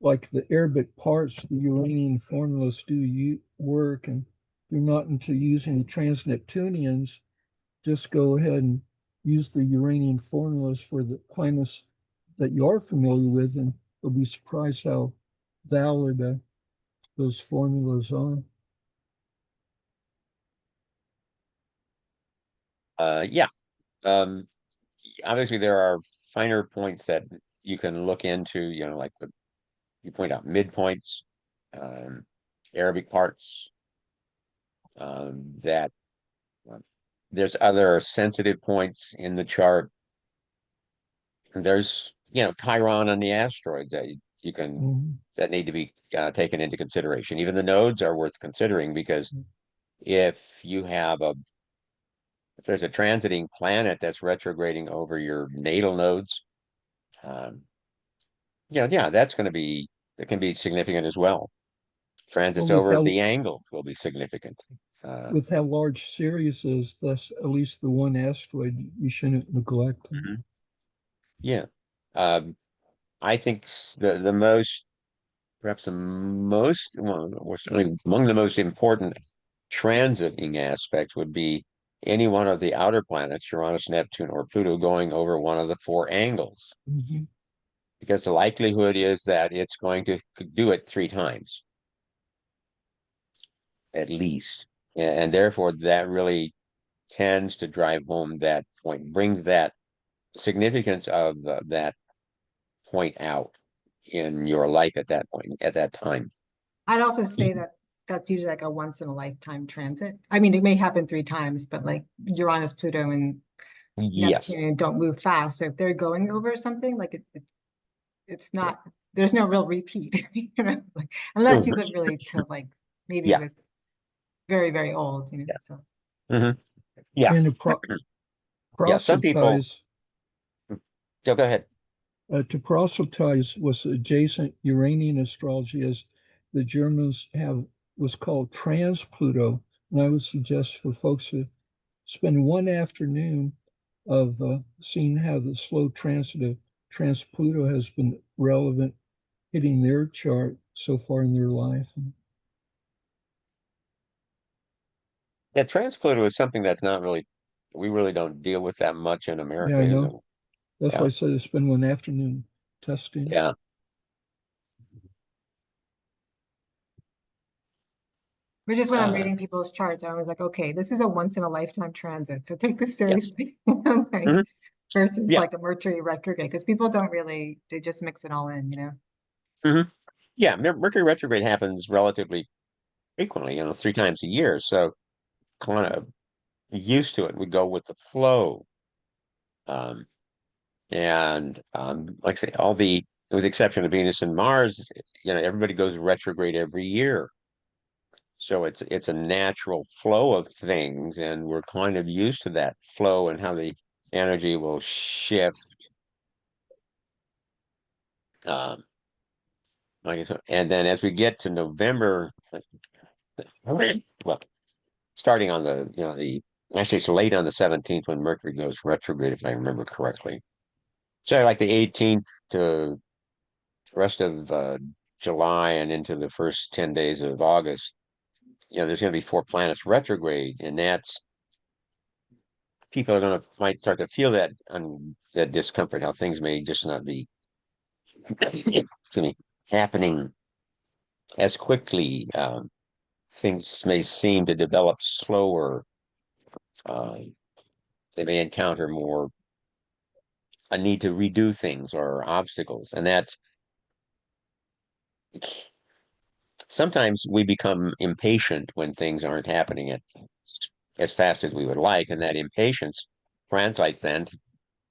like the Arabic parts, the Uranian formulas do work. And if you're not into using trans-Neptunians, just go ahead and use the Uranian formulas for the planets that you are familiar with, and you'll be surprised how valid those formulas are. Yeah. Obviously there are finer points that you can look into, like you point out midpoints, Arabic parts, that there's other sensitive points in the chart. There's, Chiron on the asteroids that you can that need to be taken into consideration. Even the nodes are worth considering because if there's a transiting planet that's retrograding over your natal nodes, that's going to be, it can be significant as well. Transits over the angles will be significant. With how large Sirius is, that's at least the one asteroid you shouldn't neglect. Yeah. I think perhaps the most, well, certainly among the most important transiting aspects would be any one of the outer planets, Uranus, Neptune, or Pluto, going over one of the 4 angles. Because the likelihood is that it's going to do it 3 times. at least. And therefore that really tends to drive home that point, brings that significance of that point out in your life at that point, at that time. I'd also say that that's usually like a once in a lifetime transit. I mean, it may happen 3 times, but like Uranus, Pluto, and Yes. Neptune don't move fast. So if they're going over something, like it's not, there's no real repeat, you know, like, unless you live really to like maybe Yeah. with very, very old, you know, Yeah. so. Mm-hmm. Yeah. And Yeah. Some people. proselytize, Go ahead. to proselytize was adjacent Uranian astrology, as the Germans have was called trans Pluto. And I would suggest for folks to spend one afternoon of seeing how the slow transit of trans Pluto has been relevant, hitting their chart so far in their life. Yeah, trans Pluto is something that's not really, we really don't deal with that much in Yeah, America, I is it? know. That's why Yeah. I said to spend one afternoon testing. Yeah. But just when I'm Uh, reading people's charts, I was like, okay, this is a once in a lifetime transit. So take this yes. seriously. Like, Mhm. versus Yeah. like a Mercury retrograde, because people don't really, they just mix it all in, you know? Hmm. Yeah. Mercury retrograde happens relatively frequently, 3 times a year. So kind of used to it. We go with the flow. Um, and like I say, with the exception of Venus and Mars, everybody goes retrograde every year. So it's a natural flow of things, and we're kind of used to that flow and how the energy will shift. Um, like I said, and then as we get to November, well, starting on the actually it's late on the 17th when Mercury goes retrograde, if I remember correctly. So like the 18th to the rest of July and into the first 10 days of August, there's going to be 4 planets retrograde, and that's people are going to might start to feel that discomfort, how things may just not be excuse me, happening as quickly. Things may seem to develop slower. Uh, they may encounter more a need to redo things or obstacles, and that's sometimes we become impatient when things aren't happening as fast as we would like, and that impatience translates then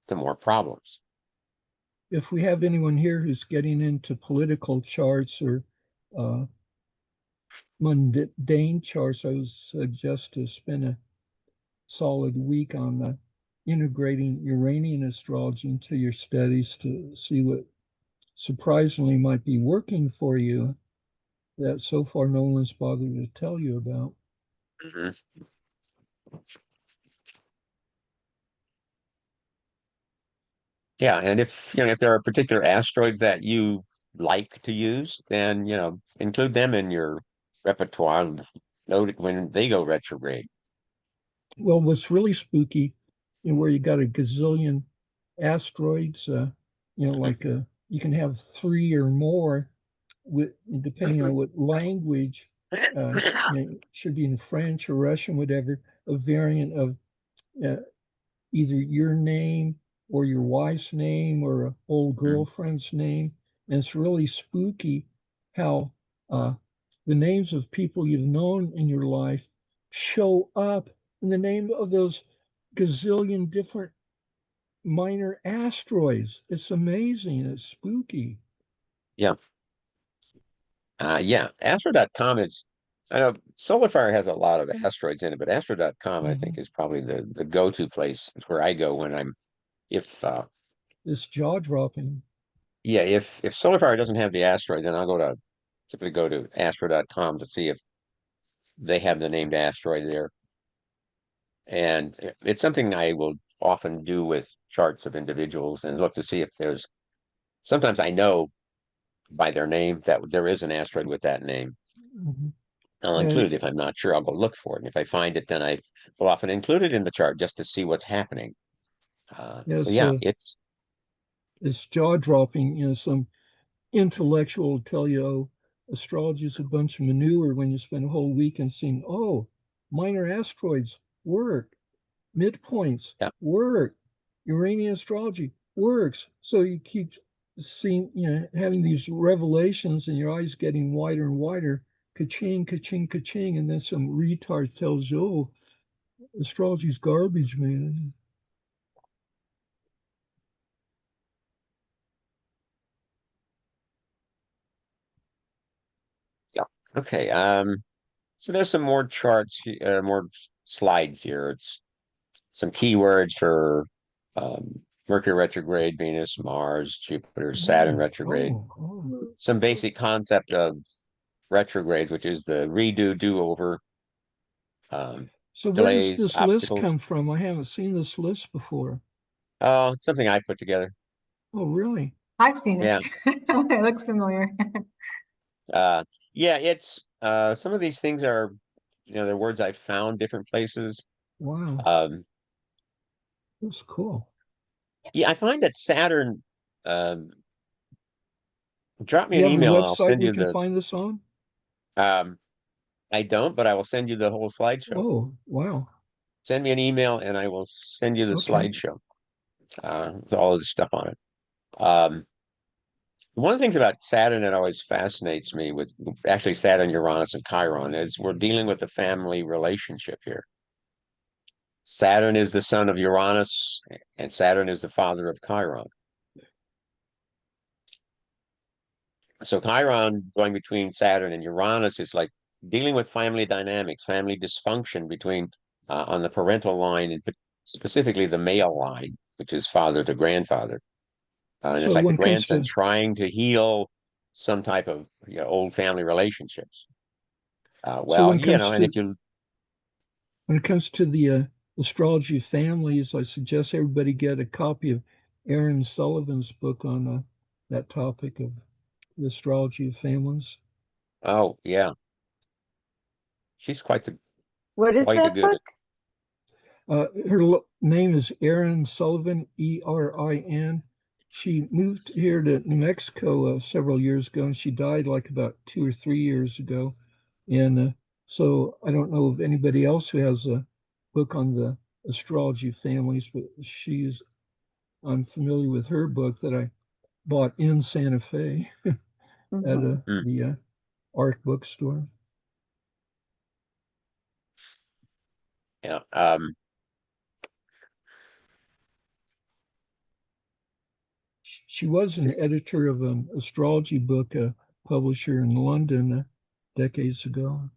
to more problems. If we have anyone here who's getting into political charts or uh, mundane charts, I would suggest to spend a solid week on integrating Uranian astrology into your studies to see what surprisingly might be working for you that so far no one's bothered to tell you about. Mhm. Yeah, and if there are particular asteroids that you like to use, then include them in your repertoire. And note it when they go retrograde. Well, what's really spooky, where you got a gazillion asteroids, like you can have 3 or more with depending on what language, should be in French or Russian, whatever, a variant of uh, either your name or your wife's name or an old girlfriend's name. And it's really spooky how uh, the names of people you've known in your life show up in the name of those gazillion different minor asteroids. It's amazing. It's spooky. Yeah. Yeah. Astro.com is, I know SolarFire has a lot of asteroids in it, but Astro.com, I think, is probably the go-to place where I go when if, It's jaw dropping. yeah, if SolarFire doesn't have the asteroid, then typically go to Astro.com to see if they have the named asteroid there. And it's something I will often do with charts of individuals and look to see if sometimes I know by their name that there is an asteroid with that name. Mhm. I'll And include it. If I'm not sure, I'll go look for it. And if I find it, then I will often include it in the chart just to see what's happening. So it's yeah, uh, it's jaw dropping. Some intellectual will tell you, oh, astrology is a bunch of manure when you spend a whole weekend seeing, oh, minor asteroids work, midpoints Yeah. work, Uranian astrology works. So you keep seeing, having these revelations and your eyes getting wider and wider, ka-ching, ka-ching, ka-ching, and then some retard tells you, oh, astrology's garbage, man. Yeah. Okay. So there's some more charts, more slides here. It's some keywords for Mercury retrograde, Venus, Mars, Jupiter, Saturn retrograde. Some basic concept of retrogrades, which is the redo, do-over, So where does delays, this list obstacles. come from? I haven't seen this list before. Oh, it's something I put together. Oh, really? I've seen Yeah. it. It looks familiar. Yeah, it's some of these things are, they're words I found different places. Wow, that's cool. Yeah, I find that Saturn, um, drop me You an have a email and I'll website send we you can the, find this on? I don't, but I will send you the whole slideshow. Oh, wow. Send me an email and I will send you the Okay. slideshow with all of the stuff on it. One of the things about Saturn that always fascinates me with actually Saturn, Uranus, and Chiron is we're dealing with the family relationship here. Saturn is the son of Uranus, and Saturn is the father of Chiron. So Chiron going between Saturn and Uranus is like dealing with family dynamics, family dysfunction between on the parental line, and specifically the male line, which is father to grandfather. And it's So like the when it comes grandson to trying to heal some type of old family relationships. so when it comes and to if you, the astrology of families, I suggest everybody get a copy of Aaron Sullivan's book on that topic of the astrology of families. oh yeah, she's What is quite a that good. book? Her name is Erin Sullivan, Erin. She moved here to New Mexico several years ago, and she died like about 2 or 3 years ago. And so I don't know of anybody else who has a book on the astrology of families, but I'm familiar with her book that I bought in Santa Fe at Mhm. the Art bookstore. Yeah. She was an editor of an astrology book, a publisher in London decades ago.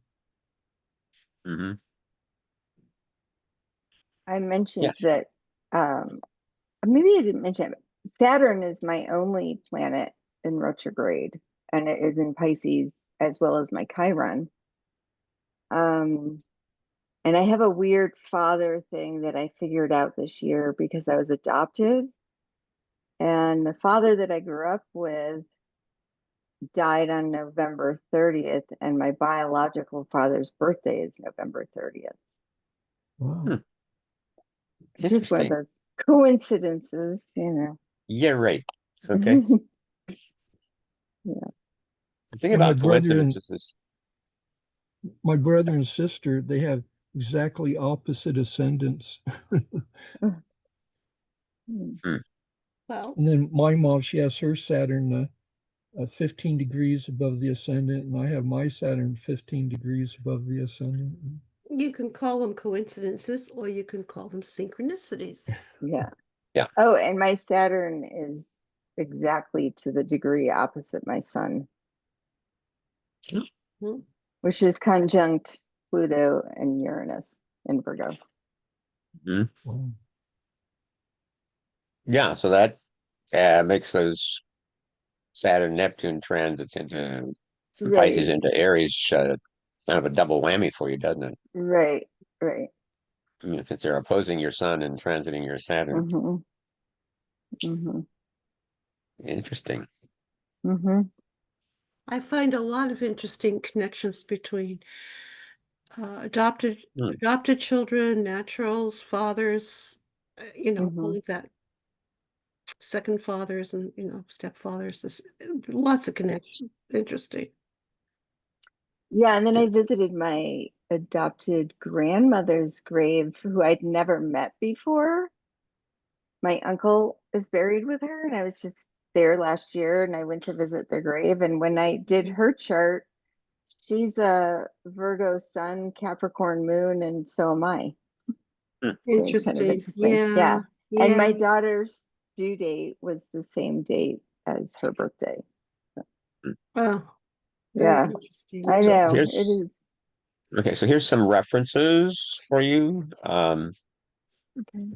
Mm-hmm. I mentioned Yeah. that maybe I didn't mention it. Saturn is my only planet in retrograde, and it is in Pisces as well as my Chiron. And I have a weird father thing that I figured out this year because I was adopted. And the father that I grew up with died on November 30th, and my biological father's birthday is November 30th. Wow. It's just one of Interesting. those coincidences, you know. Yeah, right. Okay. Yeah. The thing And about coincidences is, my brother and sister, they have exactly opposite ascendants. Well, And then my mom, she has her Saturn 15 degrees above the ascendant, and I have my Saturn 15 degrees above the ascendant. you can call them coincidences or you can call them synchronicities. Yeah. Yeah. Oh, and my Saturn is exactly to the degree opposite my sun, Hmm. which is conjunct Pluto and Uranus in Virgo. Mhm. Wow. Yeah, so that makes those Saturn Neptune transits into from Pisces Right, into Aries kind of a double whammy for you, doesn't it? right, right. I mean, since they're opposing your Sun and transiting your Saturn. Mm-hmm, mm-hmm, Interesting. mm-hmm. I find a lot of interesting connections between adopted Hmm. children, naturals, fathers, Mm-hmm. all of that, second fathers and stepfathers. Lots of connections. It's interesting. Yeah, and then I visited my adopted grandmother's grave, who I'd never met before. My uncle is buried with her, and I was just there last year and I went to visit their grave. And when I did her chart, she's a Virgo sun, Capricorn moon, and so am I. Hmm. So it's kind of Interesting. interesting. Yeah. Yeah. And my Yeah. daughter's due date was the same date as her birthday. Oh, very Yeah, interesting. I So know it here's is. okay. So here's some references for you. Okay.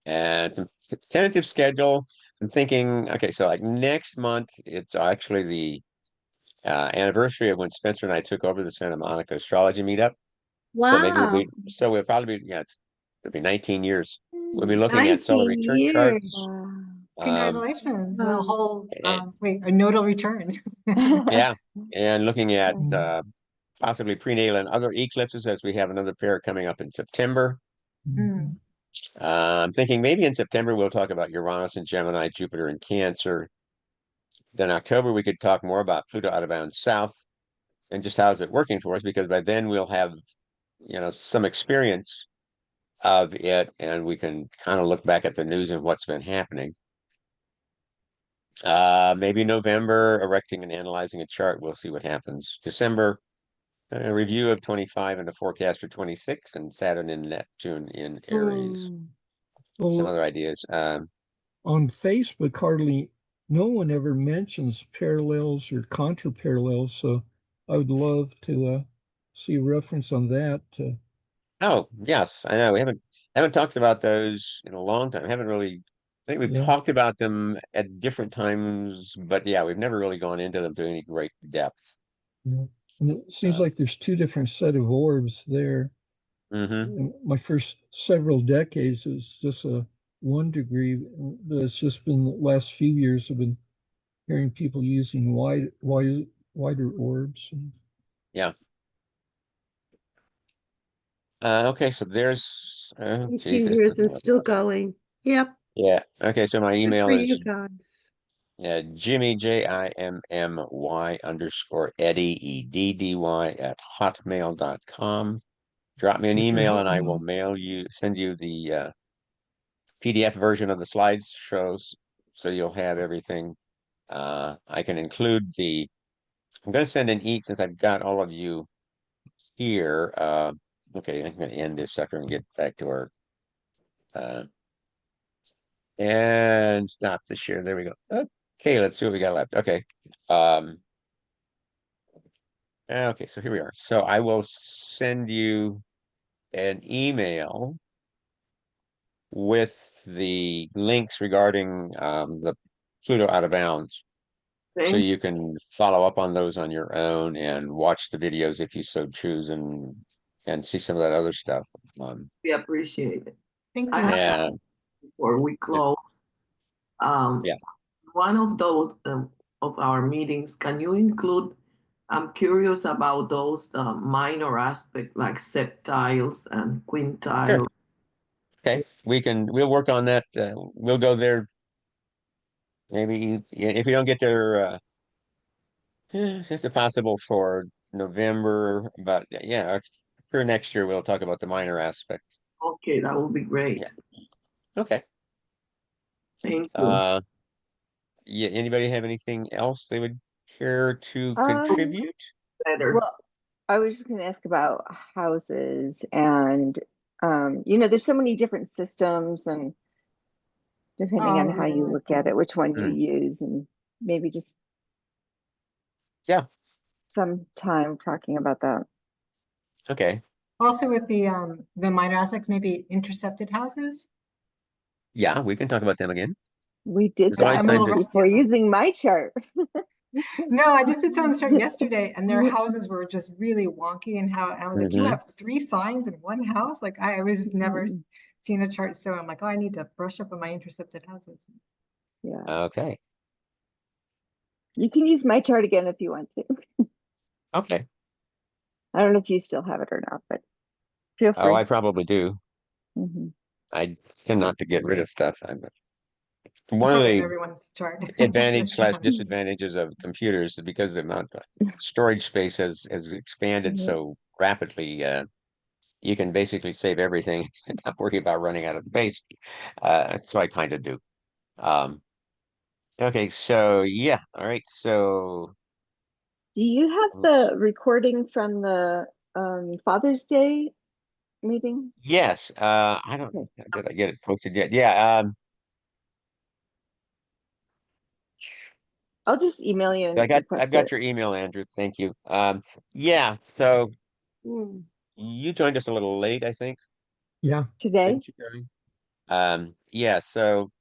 And some tentative schedule. I'm thinking, okay, so like next month, it's actually the anniversary of when Spencer and I took over the Santa Monica astrology meetup. So maybe Wow. we'll probably be, yeah, it'll be 19 years. We'll be looking at solar 19 return charts. years. Wow. Congratulations, a Wow. whole, And, wait, a nodal return. yeah, and looking at Mm. possibly prenatal and other eclipses as we have another pair coming up in September. Mm. I'm thinking maybe in September we'll talk about Uranus and Gemini, Jupiter and Cancer. Then October we could talk more about Pluto out of bounds south and just how's it working for us, because by then we'll have, some experience of it and we can kind of look back at the news and what's been happening. Maybe November, erecting and analyzing a chart. We'll see what happens. December, a review of 25 and a forecast for 26, and Saturn and Neptune in Aries. Hmm. Some Well, other ideas. on Facebook, hardly no one ever mentions parallels or contraparallels. So I would love to see a reference on that. Oh, yes, I know. We haven't talked about those in a long time. Haven't really. I think we've Yeah. talked about them at different times, but yeah, we've never really gone into them to any great depth. Yeah. And it seems Uh, like there's two different set of orbs there. hmm In my first several decades is just a 1 degree, but it's just been the last few years I've been hearing people using wider orbs. Yeah. Okay, so there's. Geez, 18 years and still going. Yep. yeah. Okay, so my Good email for you is guys. Jimmy Jimmy Eddy at hotmail.com. Drop me an What's your email and I will hotmail? send you the PDF version of the slides shows, so you'll have everything. I can include I'm going to send an since I've got all of you here. Okay, I'm going to end this sucker and get back to our uh, and stop the share. There we go. Okay, let's see what we got left. Okay. Um, okay, so here we are. So I will send you an email with the links regarding the Pluto out of bounds. So Thank you can follow up on those on your own and watch the videos if you so choose, and see some of that other stuff. We appreciate it. Thank I you. have Yeah, before we close. Um, yeah, one of those of our meetings, can you include? I'm curious about those minor aspects like septiles and sure. quintiles. Okay, we'll work on that. We'll go there maybe if we don't get there. If it's possible for November, but yeah, for next year we'll talk about the minor aspects. Okay, that would be Yeah. great. Okay. Thank you. Uh, yeah. Anybody have anything else they would care to Um, contribute? Better. well, I was just going to ask about houses and there's so many different systems and depending on Oh, how you look at it, which one you Hmm. use, and maybe just Yeah. some time talking about that. Okay. also with the minor aspects, maybe intercepted houses. Yeah, we can talk about them again. We did There's always I'm that a times little that. rusty before on that. using my chart. No, I just did someone's chart yesterday, and their houses were just really wonky. And how I was like, you Mhm. have 3 signs in one house? Like I was never seen a chart, so I'm like, oh, I need to brush up on my intercepted houses. Yeah. Okay. You can use my chart again if you want to. Okay. I don't know if you still have it or not, but feel Oh, free. I probably do. Mhm. I tend not to get rid of stuff. one of Part of the everyone's chart. advantage slash John. disadvantages of computers is because the amount of storage space has expanded Mhm. so rapidly. You can basically save everything and not worry about running out of space. So I kind of do. Okay, so yeah, all right. So Do you have the recording from the Father's Day meeting? yes, I don't Okay. did I get it posted yet? Yeah, I'll just email you so and I've request got it your email, Andrew. Thank you. Yeah, so Hmm. you joined us a little late, I think, Yeah. today. didn't you, Gary? Yeah, so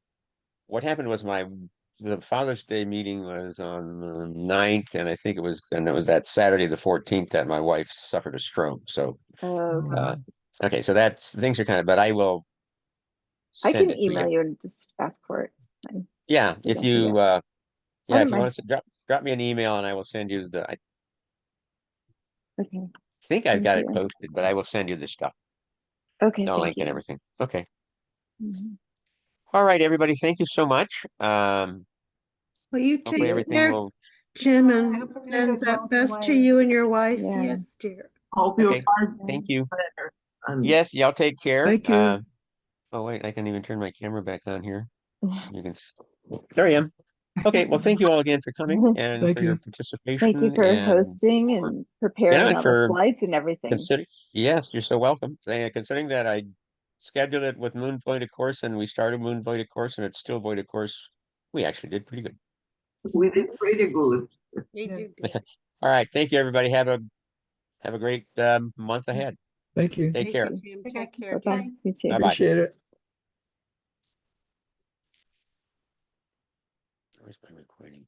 what happened was the Father's Day meeting was on the 9th, and I think it was that Saturday the 14th that my wife suffered a stroke. So Okay. uh okay, so that's things are kind of, but I will I send can it to you. email you and just ask for it. It's fine. Yeah, We if don't forget. you I yeah, don't if you mind. want to drop me an email and I will send you I Okay. think I've Thank got it you. posted, but I will send you the stuff, Okay. the Thank link and you. everything. Okay. Mhm. All right, everybody, thank you so much. Well, you Hopefully take everything care, will Jim, I and hope everything send goes well that with your best to wife. you and your wife. Yeah. Yes, dear. Hope you okay. find Thank you. better. And Yes, y'all take care. Thank you. Oh wait, I can even turn my camera back on here. You can there I am. Okay, well, thank you all again for coming and Thank for your you. Thank you participation for and hosting for and preparing and all the for slides and everything. considering. Yes, you're so welcome. Considering that I scheduled it with Moon Voided Course and we started Moon Voided Course and it's still Voided Course, we actually did pretty good. we did pretty good. You Yeah. do good. All right, thank you, everybody. Have a great month ahead. Thank you. Take Thank care. you, Jim. Okay. Take care, Bye-bye. dear. You too. Bye bye. Appreciate it. Where's my recording?